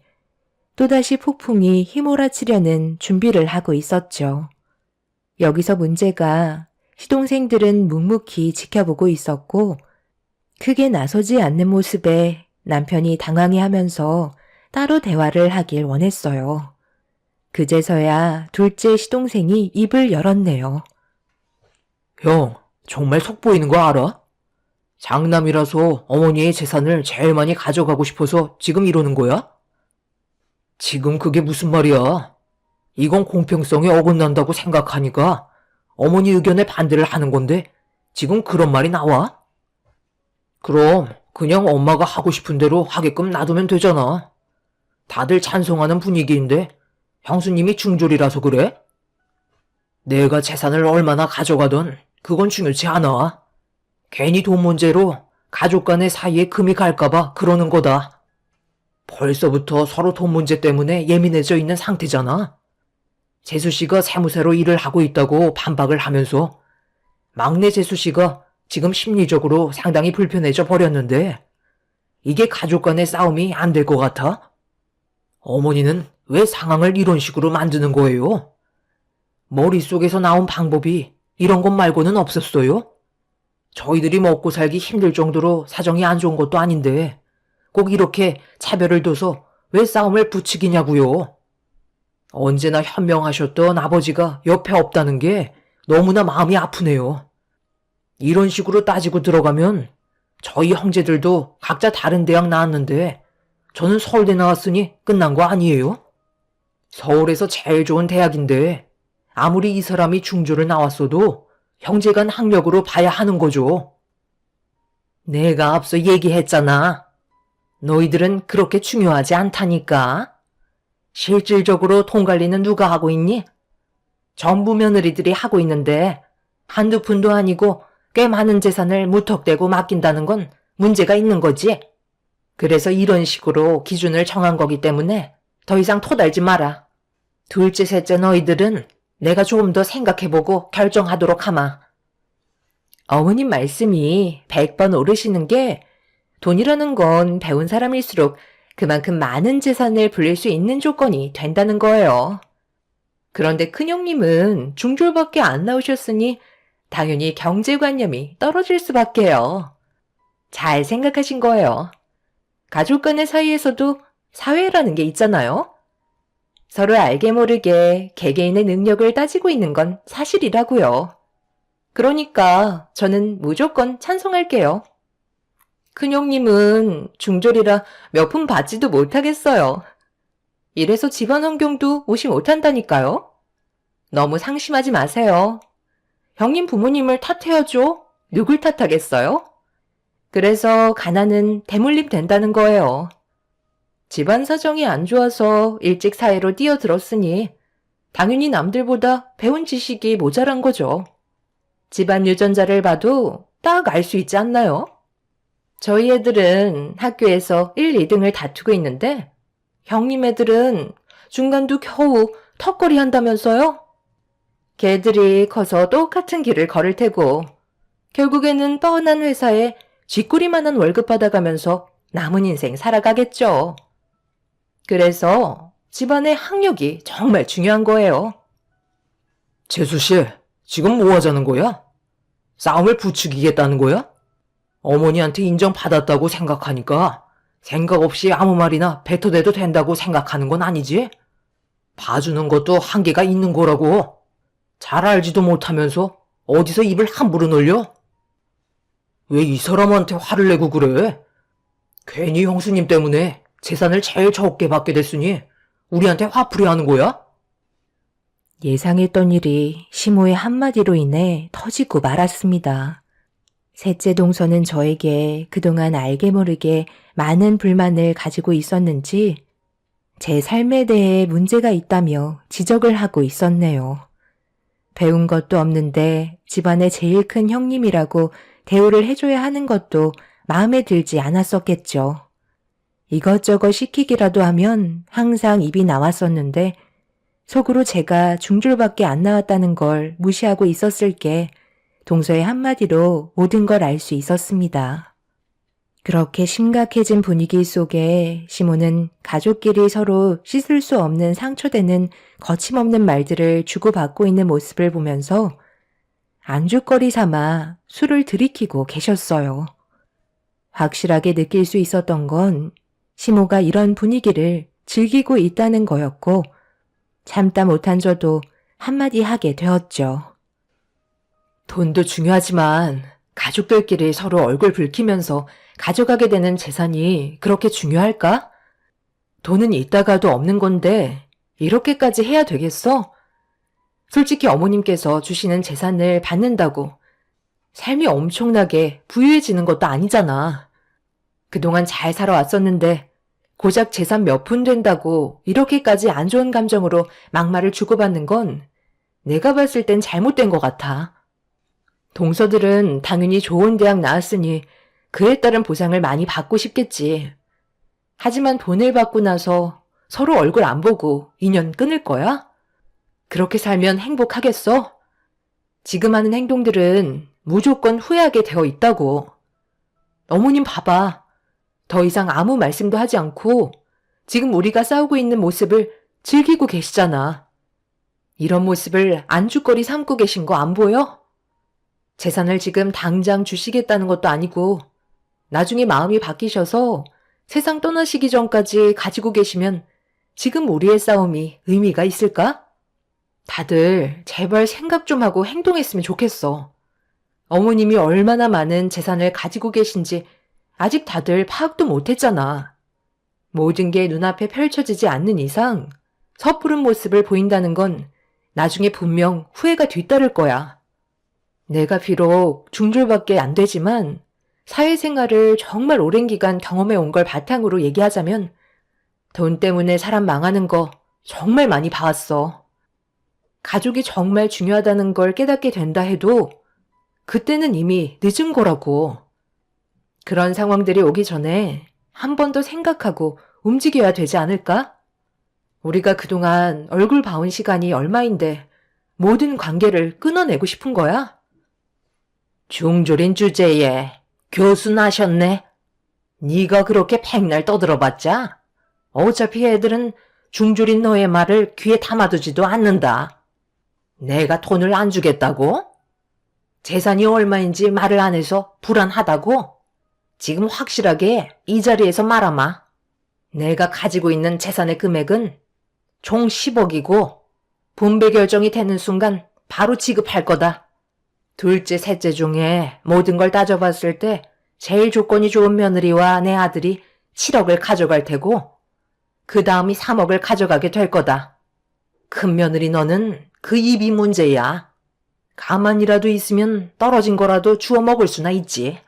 또다시 폭풍이 휘몰아치려는 준비를 하고 있었죠. 여기서 문제가 시동생들은 묵묵히 지켜보고 있었고 크게 나서지 않는 모습에 남편이 당황해하면서 따로 대화를 하길 원했어요. 그제서야 둘째 시동생이 입을 열었네요. 형, 정말 속 보이는 거 알아? 장남이라서 어머니의 재산을 제일 많이 가져가고 싶어서 지금 이러는 거야? 지금 그게 무슨 말이야? 이건 공평성에 어긋난다고 생각하니까 어머니 의견에 반대를 하는 건데 지금 그런 말이 나와? 그럼 그냥 엄마가 하고 싶은 대로 하게끔 놔두면 되잖아. 다들 찬성하는 분위기인데 형수님이 중졸이라서 그래? 내가 재산을 얼마나 가져가든 그건 중요치 않아. 괜히 돈 문제로 가족 간의 사이에 금이 갈까봐 그러는 거다. 벌써부터 서로 돈 문제 때문에 예민해져 있는 상태잖아. 재수씨가 세무사로 일을 하고 있다고 반박을 하면서 막내 재수씨가 지금 심리적으로 상당히 불편해져 버렸는데 이게 가족 간의 싸움이 안 될 것 같아? 어머니는 왜 상황을 이런 식으로 만드는 거예요? 머릿속에서 나온 방법이 이런 것 말고는 없었어요? 저희들이 먹고 살기 힘들 정도로 사정이 안 좋은 것도 아닌데 꼭 이렇게 차별을 둬서 왜 싸움을 부추기냐고요? 언제나 현명하셨던 아버지가 옆에 없다는 게 너무나 마음이 아프네요. 이런 식으로 따지고 들어가면 저희 형제들도 각자 다른 대학 나왔는데 저는 서울대 나왔으니 끝난 거 아니에요? 서울에서 제일 좋은 대학인데 아무리 이 사람이 중졸을 나왔어도 형제간 학력으로 봐야 하는 거죠. 내가 앞서 얘기했잖아. 너희들은 그렇게 중요하지 않다니까. 실질적으로 돈 관리는 누가 하고 있니? 전부 며느리들이 하고 있는데 한두 푼도 아니고 꽤 많은 재산을 무턱대고 맡긴다는 건 문제가 있는 거지. 그래서 이런 식으로 기준을 정한 거기 때문에 더 이상 토달지 마라. 둘째, 셋째 너희들은 내가 조금 더 생각해보고 결정하도록 하마. 어머님 말씀이 100번 오르시는 게 돈이라는 건 배운 사람일수록 그만큼 많은 재산을 불릴 수 있는 조건이 된다는 거예요. 그런데 큰형님은 중졸밖에 안 나오셨으니 당연히 경제관념이 떨어질 수밖에요. 잘 생각하신 거예요. 가족 간의 사이에서도 사회라는 게 있잖아요. 서로 알게 모르게 개개인의 능력을 따지고 있는 건 사실이라고요. 그러니까 저는 무조건 찬성할게요. 큰형님은 중졸이라 몇 푼 받지도 못하겠어요. 이래서 집안 환경도 무시 못한다니까요. 너무 상심하지 마세요. 형님 부모님을 탓해야죠. 누굴 탓하겠어요? 그래서 가난은 대물림 된다는 거예요. 집안 사정이 안 좋아서 일찍 사회로 뛰어들었으니 당연히 남들보다 배운 지식이 모자란 거죠. 집안 유전자를 봐도 딱 알 수 있지 않나요? 저희 애들은 학교에서 1, 2등을 다투고 있는데 형님 애들은 중간도 겨우 턱걸이 한다면서요? 걔들이 커서 똑같은 길을 걸을 테고 결국에는 뻔한 회사에 쥐꼬리만한 월급 받아가면서 남은 인생 살아가겠죠. 그래서 집안의 학력이 정말 중요한 거예요. 재수 씨, 지금 뭐 하자는 거야? 싸움을 부추기겠다는 거야? 어머니한테 인정받았다고 생각하니까 생각 없이 아무 말이나 뱉어대도 된다고 생각하는 건 아니지? 봐주는 것도 한계가 있는 거라고. 잘 알지도 못하면서 어디서 입을 함부로 놀려? 왜 이 사람한테 화를 내고 그래? 괜히 형수님 때문에 재산을 제일 적게 받게 됐으니 우리한테 화풀이 하는 거야? 예상했던 일이 시모의 한마디로 인해 터지고 말았습니다. 셋째 동서는 저에게 그동안 알게 모르게 많은 불만을 가지고 있었는지 제 삶에 대해 문제가 있다며 지적을 하고 있었네요. 배운 것도 없는데 집안의 제일 큰 형님이라고 대우를 해줘야 하는 것도 마음에 들지 않았었겠죠. 이것저것 시키기라도 하면 항상 입이 나왔었는데 속으로 제가 중졸밖에 안 나왔다는 걸 무시하고 있었을 게 동서의 한마디로 모든 걸 알 수 있었습니다. 그렇게 심각해진 분위기 속에 시모는 가족끼리 서로 씻을 수 없는 상처되는 거침없는 말들을 주고받고 있는 모습을 보면서 안주거리 삼아 술을 들이키고 계셨어요. 확실하게 느낄 수 있었던 건 시모가 이런 분위기를 즐기고 있다는 거였고 참다 못한 저도 한마디 하게 되었죠. 돈도 중요하지만 가족들끼리 서로 얼굴 붉히면서 가져가게 되는 재산이 그렇게 중요할까? 돈은 있다가도 없는 건데 이렇게까지 해야 되겠어? 솔직히 어머님께서 주시는 재산을 받는다고 삶이 엄청나게 부유해지는 것도 아니잖아. 그동안 잘 살아왔었는데 고작 재산 몇 푼 된다고 이렇게까지 안 좋은 감정으로 막말을 주고받는 건 내가 봤을 땐 잘못된 것 같아. 동서들은 당연히 좋은 대학 나왔으니 그에 따른 보상을 많이 받고 싶겠지. 하지만 돈을 받고 나서 서로 얼굴 안 보고 인연 끊을 거야? 그렇게 살면 행복하겠어? 지금 하는 행동들은 무조건 후회하게 되어 있다고. 어머님 봐봐. 더 이상 아무 말씀도 하지 않고 지금 우리가 싸우고 있는 모습을 즐기고 계시잖아. 이런 모습을 안주거리 삼고 계신 거 안 보여? 재산을 지금 당장 주시겠다는 것도 아니고 나중에 마음이 바뀌셔서 세상 떠나시기 전까지 가지고 계시면 지금 우리의 싸움이 의미가 있을까? 다들 제발 생각 좀 하고 행동했으면 좋겠어. 어머님이 얼마나 많은 재산을 가지고 계신지 아직 다들 파악도 못했잖아. 모든 게 눈앞에 펼쳐지지 않는 이상 섣부른 모습을 보인다는 건 나중에 분명 후회가 뒤따를 거야. 내가 비록 중졸밖에 안 되지만 사회생활을 정말 오랜 기간 경험해 온 걸 바탕으로 얘기하자면 돈 때문에 사람 망하는 거 정말 많이 봐왔어. 가족이 정말 중요하다는 걸 깨닫게 된다 해도 그때는 이미 늦은 거라고. 그런 상황들이 오기 전에 한 번 더 생각하고 움직여야 되지 않을까? 우리가 그동안 얼굴 봐온 시간이 얼마인데 모든 관계를 끊어내고 싶은 거야? 중졸인 주제에 교수 나셨네. 네가 그렇게 백날 떠들어봤자 어차피 애들은 중졸인 너의 말을 귀에 담아두지도 않는다. 내가 돈을 안 주겠다고? 재산이 얼마인지 말을 안 해서 불안하다고? 지금 확실하게 이 자리에서 말아마. 내가 가지고 있는 재산의 금액은 총 10억이고 분배 결정이 되는 순간 바로 지급할 거다. 둘째, 셋째 중에 모든 걸 따져봤을 때 제일 조건이 좋은 며느리와 내 아들이 7억을 가져갈 테고 그 다음이 3억을 가져가게 될 거다. 큰 며느리 너는 그 입이 문제야. 가만히라도 있으면 떨어진 거라도 주워 먹을 수나 있지.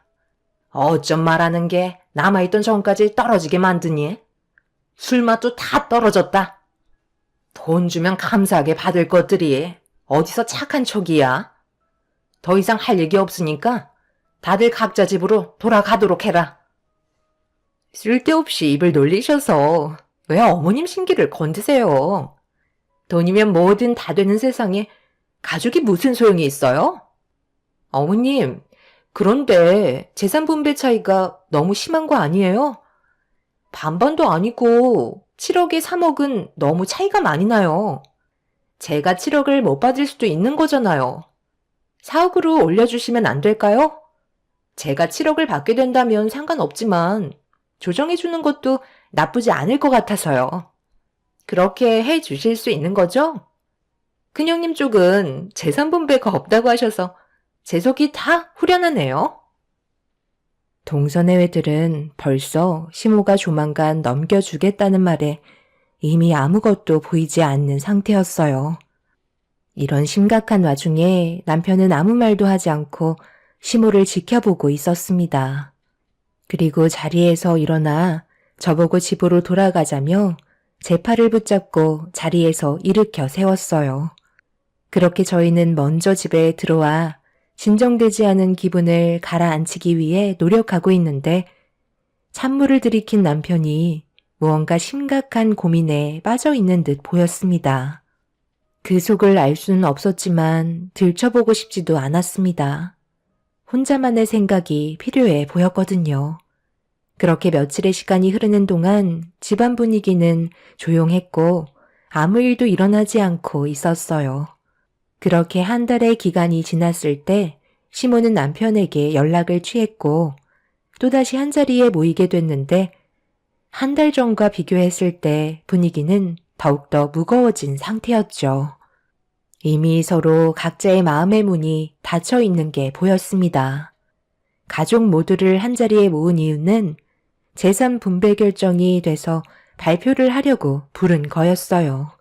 어쩜 말하는 게 남아있던 정까지 떨어지게 만드니? 술맛도 다 떨어졌다. 돈 주면 감사하게 받을 것들이 어디서 착한 척이야? 더 이상 할 얘기 없으니까 다들 각자 집으로 돌아가도록 해라. 쓸데없이 입을 놀리셔서 왜 어머님 심기를 건드세요? 돈이면 뭐든 다 되는 세상에 가족이 무슨 소용이 있어요? 어머님, 그런데 재산 분배 차이가 너무 심한 거 아니에요? 반반도 아니고 7억에 3억은 너무 차이가 많이 나요. 제가 7억을 못 받을 수도 있는 거잖아요. 4억으로 올려주시면 안 될까요? 제가 7억을 받게 된다면 상관없지만 조정해주는 것도 나쁘지 않을 것 같아서요. 그렇게 해 주실 수 있는 거죠? 큰형님 쪽은 재산 분배가 없다고 하셔서 제 속이 다 후련하네요. 동서내외들은 벌써 시모가 조만간 넘겨주겠다는 말에 이미 아무것도 보이지 않는 상태였어요. 이런 심각한 와중에 남편은 아무 말도 하지 않고 시모를 지켜보고 있었습니다. 그리고 자리에서 일어나 저보고 집으로 돌아가자며 제 팔을 붙잡고 자리에서 일으켜 세웠어요. 그렇게 저희는 먼저 집에 들어와 진정되지 않은 기분을 가라앉히기 위해 노력하고 있는데 찬물을 들이킨 남편이 무언가 심각한 고민에 빠져 있는 듯 보였습니다. 그 속을 알 수는 없었지만 들춰보고 싶지도 않았습니다. 혼자만의 생각이 필요해 보였거든요. 그렇게 며칠의 시간이 흐르는 동안 집안 분위기는 조용했고 아무 일도 일어나지 않고 있었어요. 그렇게 한 달의 기간이 지났을 때 시모는 남편에게 연락을 취했고 또다시 한자리에 모이게 됐는데 한 달 전과 비교했을 때 분위기는 더욱더 무거워진 상태였죠. 이미 서로 각자의 마음의 문이 닫혀 있는 게 보였습니다. 가족 모두를 한자리에 모은 이유는 재산 분배 결정이 돼서 발표를 하려고 부른 거였어요.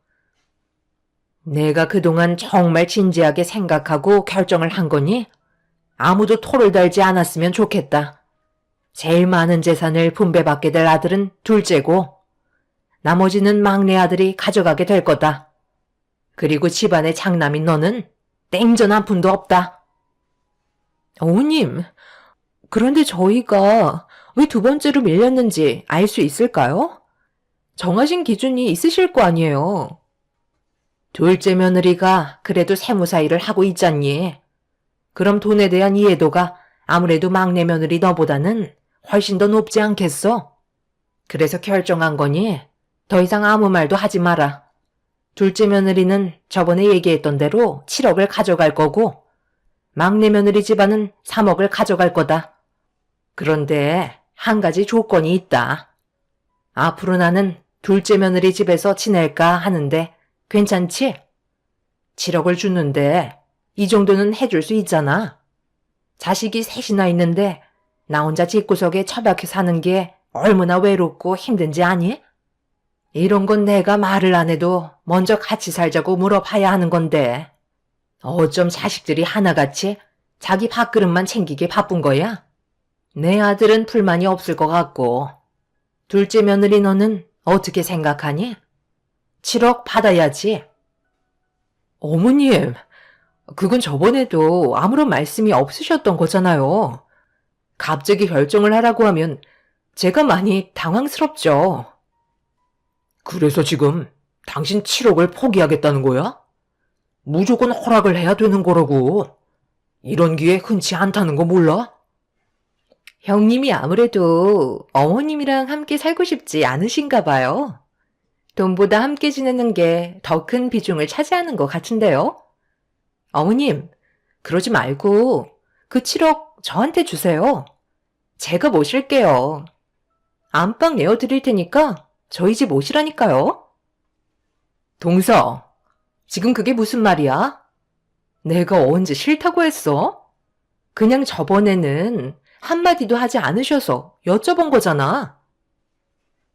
내가 그동안 정말 진지하게 생각하고 결정을 한 거니? 아무도 토를 달지 않았으면 좋겠다. 제일 많은 재산을 분배받게 될 아들은 둘째고 나머지는 막내 아들이 가져가게 될 거다. 그리고 집안의 장남인 너는 땡전 한 푼도 없다. 어머님, 그런데 저희가 왜 두 번째로 밀렸는지 알 수 있을까요? 정하신 기준이 있으실 거 아니에요. 둘째 며느리가 그래도 세무사 일을 하고 있잖니. 그럼 돈에 대한 이해도가 아무래도 막내 며느리 너보다는 훨씬 더 높지 않겠어? 그래서 결정한 거니 더 이상 아무 말도 하지 마라. 둘째 며느리는 저번에 얘기했던 대로 7억을 가져갈 거고 막내 며느리 집안은 3억을 가져갈 거다. 그런데 한 가지 조건이 있다. 앞으로 나는 둘째 며느리 집에서 지낼까 하는데 괜찮지? 7억을 주는데 이 정도는 해줄 수 있잖아. 자식이 셋이나 있는데 나 혼자 집구석에 처박혀 사는 게 얼마나 외롭고 힘든지 아니? 이런 건 내가 말을 안 해도 먼저 같이 살자고 물어봐야 하는 건데 어쩜 자식들이 하나같이 자기 밥그릇만 챙기게 바쁜 거야? 내 아들은 불만이 없을 것 같고 둘째 며느리 너는 어떻게 생각하니? 7억 받아야지. 어머님, 그건 저번에도 아무런 말씀이 없으셨던 거잖아요. 갑자기 결정을 하라고 하면 제가 많이 당황스럽죠. 그래서 지금 당신 7억을 포기하겠다는 거야? 무조건 허락을 해야 되는 거라고. 이런 기회 흔치 않다는 거 몰라? 형님이 아무래도 어머님이랑 함께 살고 싶지 않으신가 봐요. 돈보다 함께 지내는 게 더 큰 비중을 차지하는 것 같은데요. 어머님, 그러지 말고 그 7억 저한테 주세요. 제가 모실게요. 안방 내어드릴 테니까 저희 집 오시라니까요. 동서, 지금 그게 무슨 말이야? 내가 언제 싫다고 했어? 그냥 저번에는 한마디도 하지 않으셔서 여쭤본 거잖아.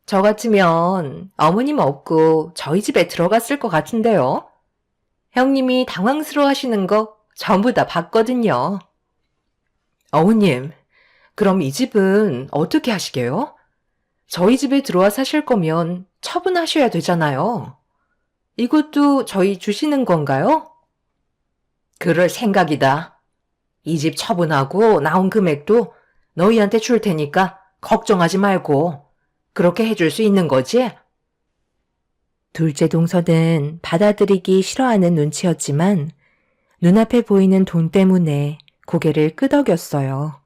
저 같으면 어머님 없고 저희 집에 들어갔을 것 같은데요. 형님이 당황스러워 하시는 거 전부 다 봤거든요. 어머님, 그럼 이 집은 어떻게 하시게요? 저희 집에 들어와 사실 거면 처분하셔야 되잖아요. 이것도 저희 주시는 건가요? 그럴 생각이다. 이 집 처분하고 나온 금액도 너희한테 줄 테니까 걱정하지 말고 그렇게 해줄 수 있는 거지? 둘째 동서는 받아들이기 싫어하는 눈치였지만 눈앞에 보이는 돈 때문에 고개를 끄덕였어요.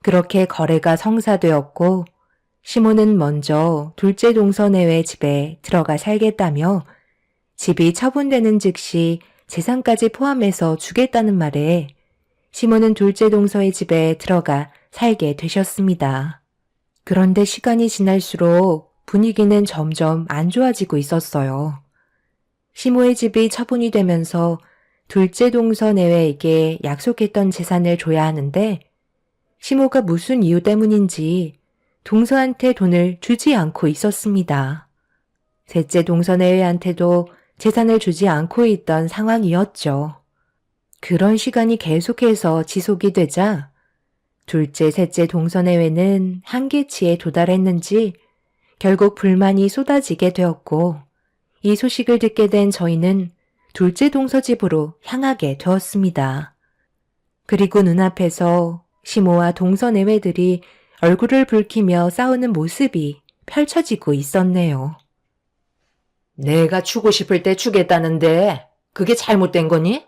그렇게 거래가 성사되었고 시모는 먼저 둘째 동서네외 집에 들어가 살겠다며 집이 처분되는 즉시 재산까지 포함해서 주겠다는 말에 시모는 둘째 동서의 집에 들어가 살게 되셨습니다. 그런데 시간이 지날수록 분위기는 점점 안 좋아지고 있었어요. 시모의 집이 처분이 되면서 둘째 동서 내외에게 약속했던 재산을 줘야 하는데 시모가 무슨 이유 때문인지 동서한테 돈을 주지 않고 있었습니다. 셋째 동서 내외한테도 재산을 주지 않고 있던 상황이었죠. 그런 시간이 계속해서 지속이 되자 둘째, 셋째 동서 내외는 한계치에 도달했는지 결국 불만이 쏟아지게 되었고 이 소식을 듣게 된 저희는 둘째 동서 집으로 향하게 되었습니다. 그리고 눈앞에서 시모와 동서 내외들이 얼굴을 붉히며 싸우는 모습이 펼쳐지고 있었네요. 내가 주고 싶을 때 주겠다는데 그게 잘못된 거니?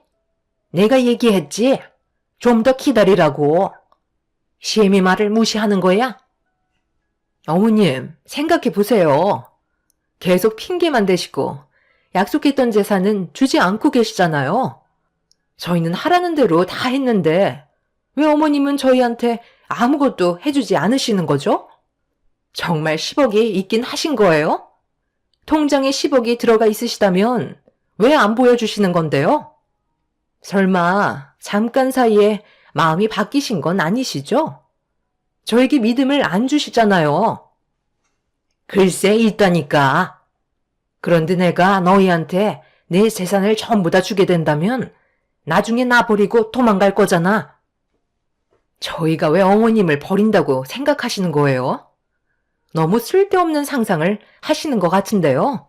내가 얘기했지? 좀 더 기다리라고. 시엠이 말을 무시하는 거야? 어머님, 생각해 보세요. 계속 핑계만 대시고 약속했던 재산은 주지 않고 계시잖아요. 저희는 하라는 대로 다 했는데 왜 어머님은 저희한테 아무것도 해주지 않으시는 거죠? 정말 10억이 있긴 하신 거예요? 통장에 10억이 들어가 있으시다면 왜 안 보여주시는 건데요? 설마 잠깐 사이에 마음이 바뀌신 건 아니시죠? 저에게 믿음을 안 주시잖아요. 글쎄 있다니까. 그런데 내가 너희한테 내 재산을 전부 다 주게 된다면 나중에 나 버리고 도망갈 거잖아. 저희가 왜 어머님을 버린다고 생각하시는 거예요? 너무 쓸데없는 상상을 하시는 것 같은데요.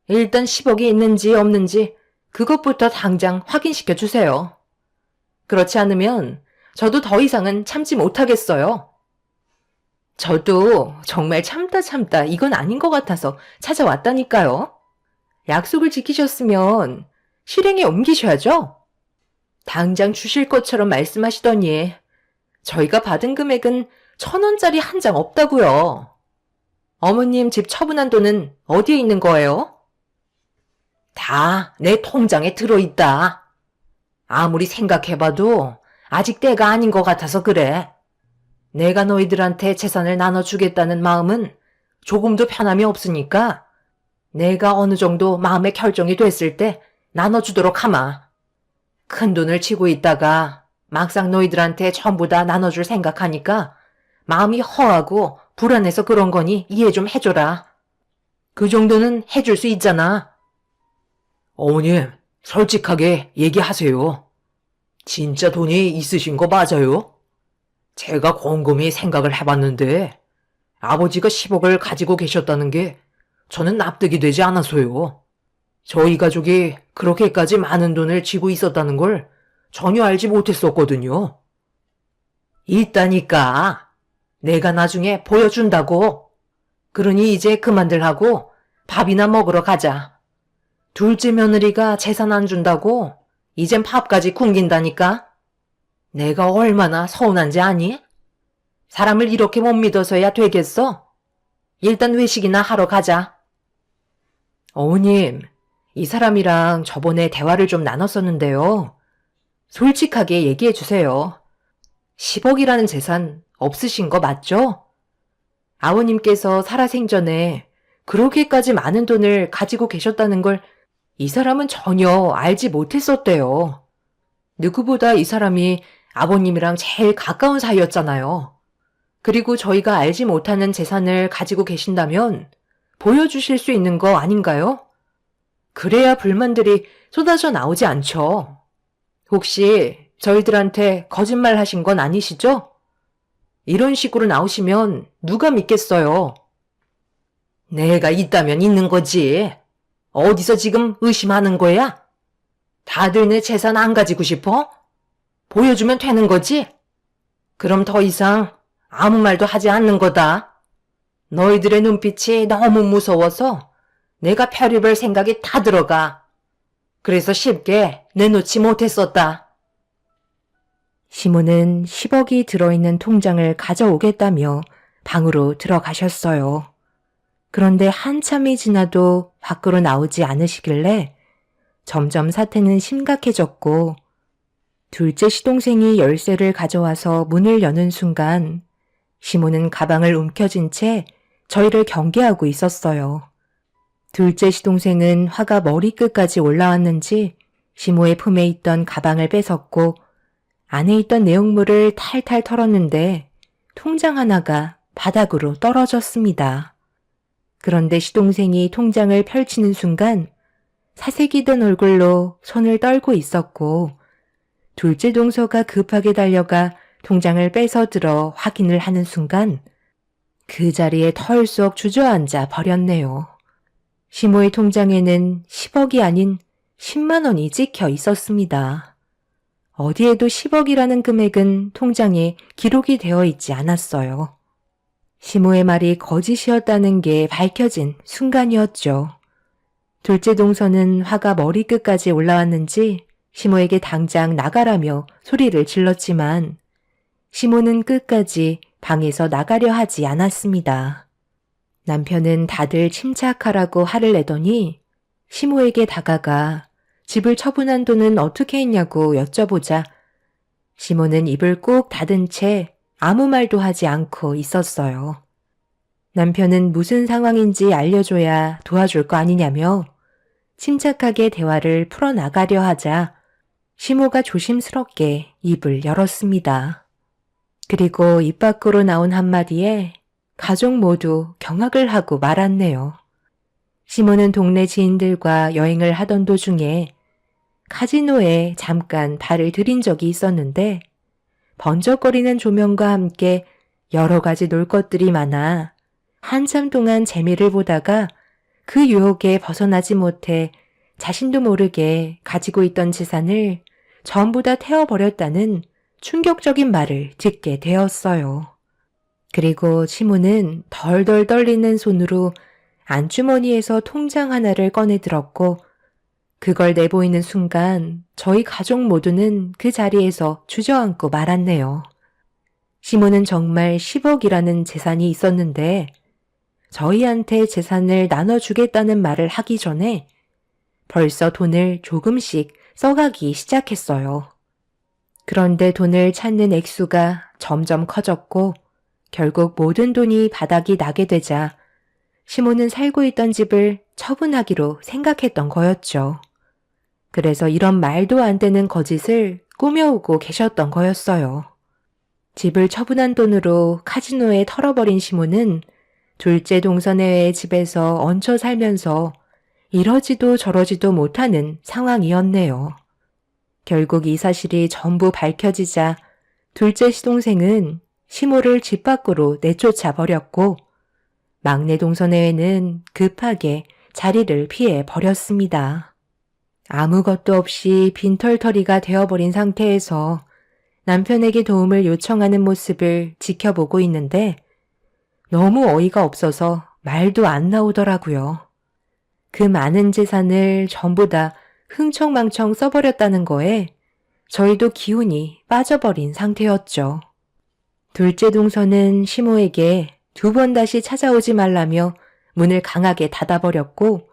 일단 10억이 있는지 없는지 그것부터 당장 확인시켜 주세요. 그렇지 않으면 저도 더 이상은 참지 못하겠어요. 저도 정말 참다 이건 아닌 것 같아서 찾아왔다니까요. 약속을 지키셨으면 실행에 옮기셔야죠. 당장 주실 것처럼 말씀하시더니 저희가 받은 금액은 1,000원짜리 한 장 없다고요. 어머님 집 처분한 돈은 어디에 있는 거예요? 다 내 통장에 들어있다. 아무리 생각해봐도 아직 때가 아닌 것 같아서 그래. 내가 너희들한테 재산을 나눠주겠다는 마음은 조금도 변함이 없으니까 내가 어느 정도 마음의 결정이 됐을 때 나눠주도록 하마. 큰 돈을 치고 있다가 막상 너희들한테 전부 다 나눠줄 생각하니까 마음이 허하고 불안해서 그런 거니 이해 좀 해줘라. 그 정도는 해줄 수 있잖아. 어머님, 솔직하게 얘기하세요. 진짜 돈이 있으신 거 맞아요? 제가 곰곰이 생각을 해봤는데 아버지가 10억을 가지고 계셨다는 게 저는 납득이 되지 않아서요. 저희 가족이 그렇게까지 많은 돈을 쥐고 있었다는 걸 전혀 알지 못했었거든요. 있다니까. 내가 나중에 보여준다고. 그러니 이제 그만들 하고 밥이나 먹으러 가자. 둘째 며느리가 재산 안 준다고 이젠 밥까지 굶긴다니까. 내가 얼마나 서운한지 아니? 사람을 이렇게 못 믿어서야 되겠어? 일단 외식이나 하러 가자. 어머님, 이 사람이랑 저번에 대화를 좀 나눴었는데요. 솔직하게 얘기해 주세요. 10억이라는 재산 없으신 거 맞죠? 아버님께서 살아생전에 그렇게까지 많은 돈을 가지고 계셨다는 걸 이 사람은 전혀 알지 못했었대요. 누구보다 이 사람이 아버님이랑 제일 가까운 사이였잖아요. 그리고 저희가 알지 못하는 재산을 가지고 계신다면 보여주실 수 있는 거 아닌가요? 그래야 불만들이 쏟아져 나오지 않죠. 혹시 저희들한테 거짓말 하신 건 아니시죠? 이런 식으로 나오시면 누가 믿겠어요? 내가 있다면 있는 거지. 어디서 지금 의심하는 거야? 다들 내 재산 안 가지고 싶어? 보여주면 되는 거지? 그럼 더 이상 아무 말도 하지 않는 거다. 너희들의 눈빛이 너무 무서워서 내가 별의별 생각이 다 들어가. 그래서 쉽게 내놓지 못했었다. 시모는 10억이 들어있는 통장을 가져오겠다며 방으로 들어가셨어요. 그런데 한참이 지나도 밖으로 나오지 않으시길래 점점 사태는 심각해졌고 둘째 시동생이 열쇠를 가져와서 문을 여는 순간 시모는 가방을 움켜쥔 채 저희를 경계하고 있었어요. 둘째 시동생은 화가 머리끝까지 올라왔는지 시모의 품에 있던 가방을 뺏었고 안에 있던 내용물을 탈탈 털었는데 통장 하나가 바닥으로 떨어졌습니다. 그런데 시동생이 통장을 펼치는 순간 사색이 든 얼굴로 손을 떨고 있었고 둘째 동서가 급하게 달려가 통장을 뺏어 들어 확인을 하는 순간 그 자리에 털썩 주저앉아 버렸네요. 시모의 통장에는 10억이 아닌 10만 원이 찍혀 있었습니다. 어디에도 10억이라는 금액은 통장에 기록이 되어 있지 않았어요. 시모의 말이 거짓이었다는 게 밝혀진 순간이었죠. 둘째 동서는 화가 머리끝까지 올라왔는지 시모에게 당장 나가라며 소리를 질렀지만 시모는 끝까지 방에서 나가려 하지 않았습니다. 남편은 다들 침착하라고 화를 내더니 시모에게 다가가 집을 처분한 돈은 어떻게 했냐고 여쭤보자 시모는 입을 꾹 닫은 채 아무 말도 하지 않고 있었어요. 남편은 무슨 상황인지 알려줘야 도와줄 거 아니냐며 침착하게 대화를 풀어나가려 하자 시모가 조심스럽게 입을 열었습니다. 그리고 입 밖으로 나온 한마디에 가족 모두 경악을 하고 말았네요. 시모는 동네 지인들과 여행을 하던 도중에 카지노에 잠깐 발을 들인 적이 있었는데 번쩍거리는 조명과 함께 여러 가지 놀 것들이 많아 한참 동안 재미를 보다가 그 유혹에 벗어나지 못해 자신도 모르게 가지고 있던 재산을 전부 다 태워버렸다는 충격적인 말을 듣게 되었어요. 그리고 시모는 덜덜 떨리는 손으로 안주머니에서 통장 하나를 꺼내 들었고 그걸 내보이는 순간 저희 가족 모두는 그 자리에서 주저앉고 말았네요. 시모는 정말 10억이라는 재산이 있었는데 저희한테 재산을 나눠주겠다는 말을 하기 전에 벌써 돈을 조금씩 써가기 시작했어요. 그런데 돈을 찾는 액수가 점점 커졌고 결국 모든 돈이 바닥이 나게 되자 시모는 살고 있던 집을 처분하기로 생각했던 거였죠. 그래서 이런 말도 안 되는 거짓을 꾸며오고 계셨던 거였어요. 집을 처분한 돈으로 카지노에 털어버린 시모는 둘째 동서네의 집에서 얹혀 살면서 이러지도 저러지도 못하는 상황이었네요. 결국 이 사실이 전부 밝혀지자 둘째 시동생은 시모를 집 밖으로 내쫓아 버렸고 막내 동서네회는 급하게 자리를 피해 버렸습니다. 아무것도 없이 빈털터리가 되어버린 상태에서 남편에게 도움을 요청하는 모습을 지켜보고 있는데 너무 어이가 없어서 말도 안 나오더라고요. 그 많은 재산을 전부 다 흥청망청 써버렸다는 거에 저희도 기운이 빠져버린 상태였죠. 둘째 동서는 시모에게 2번 다시 찾아오지 말라며 문을 강하게 닫아버렸고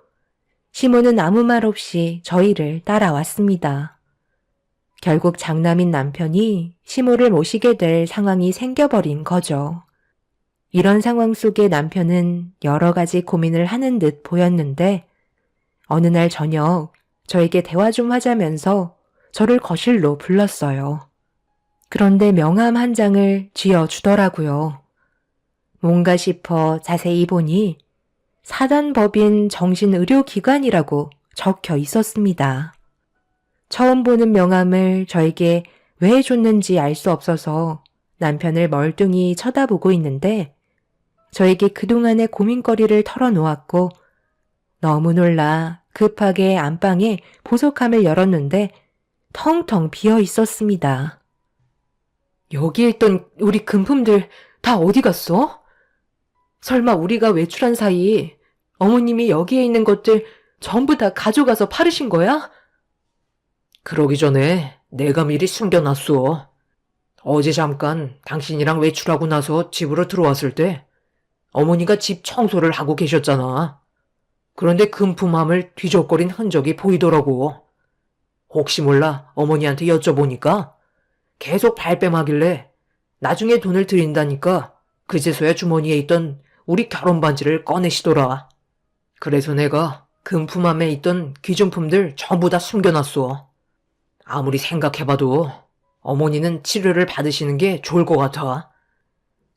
시모는 아무 말 없이 저희를 따라왔습니다. 결국 장남인 남편이 시모를 모시게 될 상황이 생겨버린 거죠. 이런 상황 속에 남편은 여러 가지 고민을 하는 듯 보였는데 어느 날 저녁 저에게 대화 좀 하자면서 저를 거실로 불렀어요. 그런데 명함 한 장을 쥐어주더라고요. 뭔가 싶어 자세히 보니 사단법인 정신의료기관이라고 적혀 있었습니다. 처음 보는 명함을 저에게 왜 줬는지 알 수 없어서 남편을 멀뚱히 쳐다보고 있는데 저에게 그동안의 고민거리를 털어놓았고 너무 놀라 급하게 안방에 보석함을 열었는데 텅텅 비어 있었습니다. 여기에 있던 우리 금품들 다 어디 갔어? 설마 우리가 외출한 사이 어머님이 여기에 있는 것들 전부 다 가져가서 팔으신 거야? 그러기 전에 내가 미리 숨겨놨어. 어제 잠깐 당신이랑 외출하고 나서 집으로 들어왔을 때 어머니가 집 청소를 하고 계셨잖아. 그런데 금품함을 뒤적거린 흔적이 보이더라고. 혹시 몰라 어머니한테 여쭤보니까 계속 발뺌하길래 나중에 돈을 드린다니까 그제서야 주머니에 있던 우리 결혼 반지를 꺼내시더라. 그래서 내가 금품함에 있던 귀중품들 전부 다 숨겨놨어. 아무리 생각해봐도 어머니는 치료를 받으시는 게 좋을 것 같아.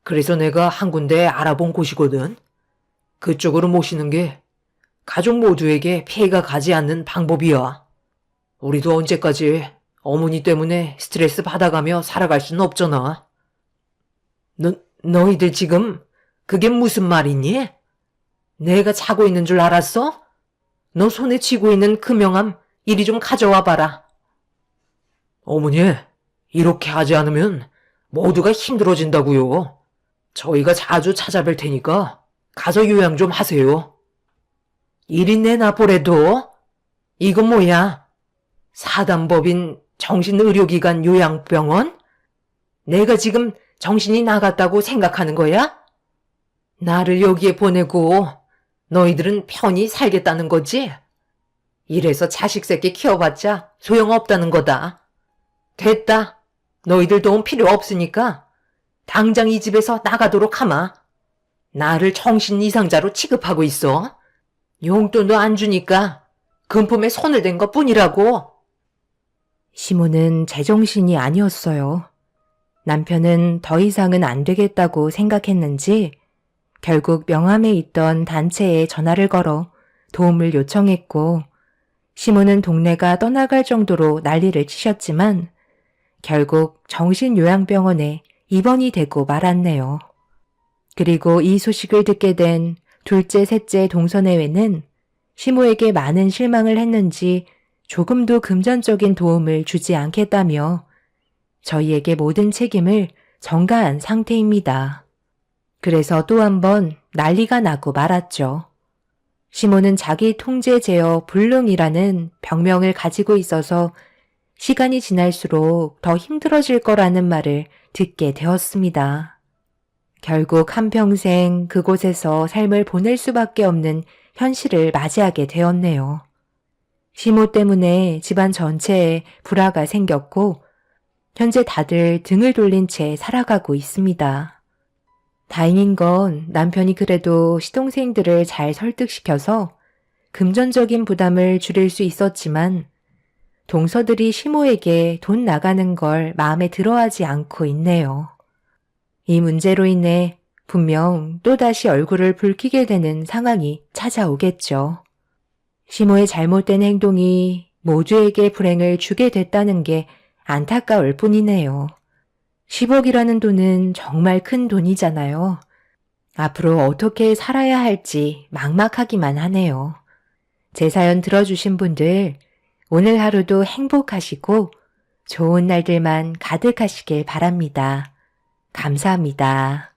그래서 내가 한 군데 알아본 곳이거든. 그쪽으로 모시는 게 가족 모두에게 피해가 가지 않는 방법이야. 우리도 언제까지 어머니 때문에 스트레스 받아가며 살아갈 수는 없잖아. 너희들 지금 그게 무슨 말이니? 내가 자고 있는 줄 알았어? 너 손에 쥐고 있는 그 명함 이리 좀 가져와 봐라. 어머니, 이렇게 하지 않으면 모두가 힘들어진다고요. 저희가 자주 찾아뵐 테니까 가서 요양 좀 하세요. 이리 내놔보래도? 이건 뭐야? 사단법인 정신의료기관 요양병원? 내가 지금 정신이 나갔다고 생각하는 거야? 나를 여기에 보내고 너희들은 편히 살겠다는 거지? 이래서 자식 새끼 키워봤자 소용없다는 거다. 됐다. 너희들 도움 필요 없으니까 당장 이 집에서 나가도록 하마. 나를 정신 이상자로 취급하고 있어. 용돈도 안 주니까 금품에 손을 댄 것뿐이라고. 시모는 제정신이 아니었어요. 남편은 더 이상은 안 되겠다고 생각했는지 결국 명함에 있던 단체에 전화를 걸어 도움을 요청했고 시모는 동네가 떠나갈 정도로 난리를 치셨지만 결국 정신요양병원에 입원이 되고 말았네요. 그리고 이 소식을 듣게 된 둘째, 셋째 동서내외는 시모에게 많은 실망을 했는지 조금도 금전적인 도움을 주지 않겠다며 저희에게 모든 책임을 전가한 상태입니다. 그래서 또 한 번 난리가 나고 말았죠. 시모는 자기 통제 제어 불능이라는 병명을 가지고 있어서 시간이 지날수록 더 힘들어질 거라는 말을 듣게 되었습니다. 결국 한평생 그곳에서 삶을 보낼 수밖에 없는 현실을 맞이하게 되었네요. 시모 때문에 집안 전체에 불화가 생겼고 현재 다들 등을 돌린 채 살아가고 있습니다. 다행인 건 남편이 그래도 시동생들을 잘 설득시켜서 금전적인 부담을 줄일 수 있었지만 동서들이 시모에게 돈 나가는 걸 마음에 들어하지 않고 있네요. 이 문제로 인해 분명 또다시 얼굴을 붉히게 되는 상황이 찾아오겠죠. 시모의 잘못된 행동이 모두에게 불행을 주게 됐다는 게 안타까울 뿐이네요. 10억이라는 돈은 정말 큰 돈이잖아요. 앞으로 어떻게 살아야 할지 막막하기만 하네요. 제 사연 들어주신 분들, 오늘 하루도 행복하시고 좋은 날들만 가득하시길 바랍니다. 감사합니다.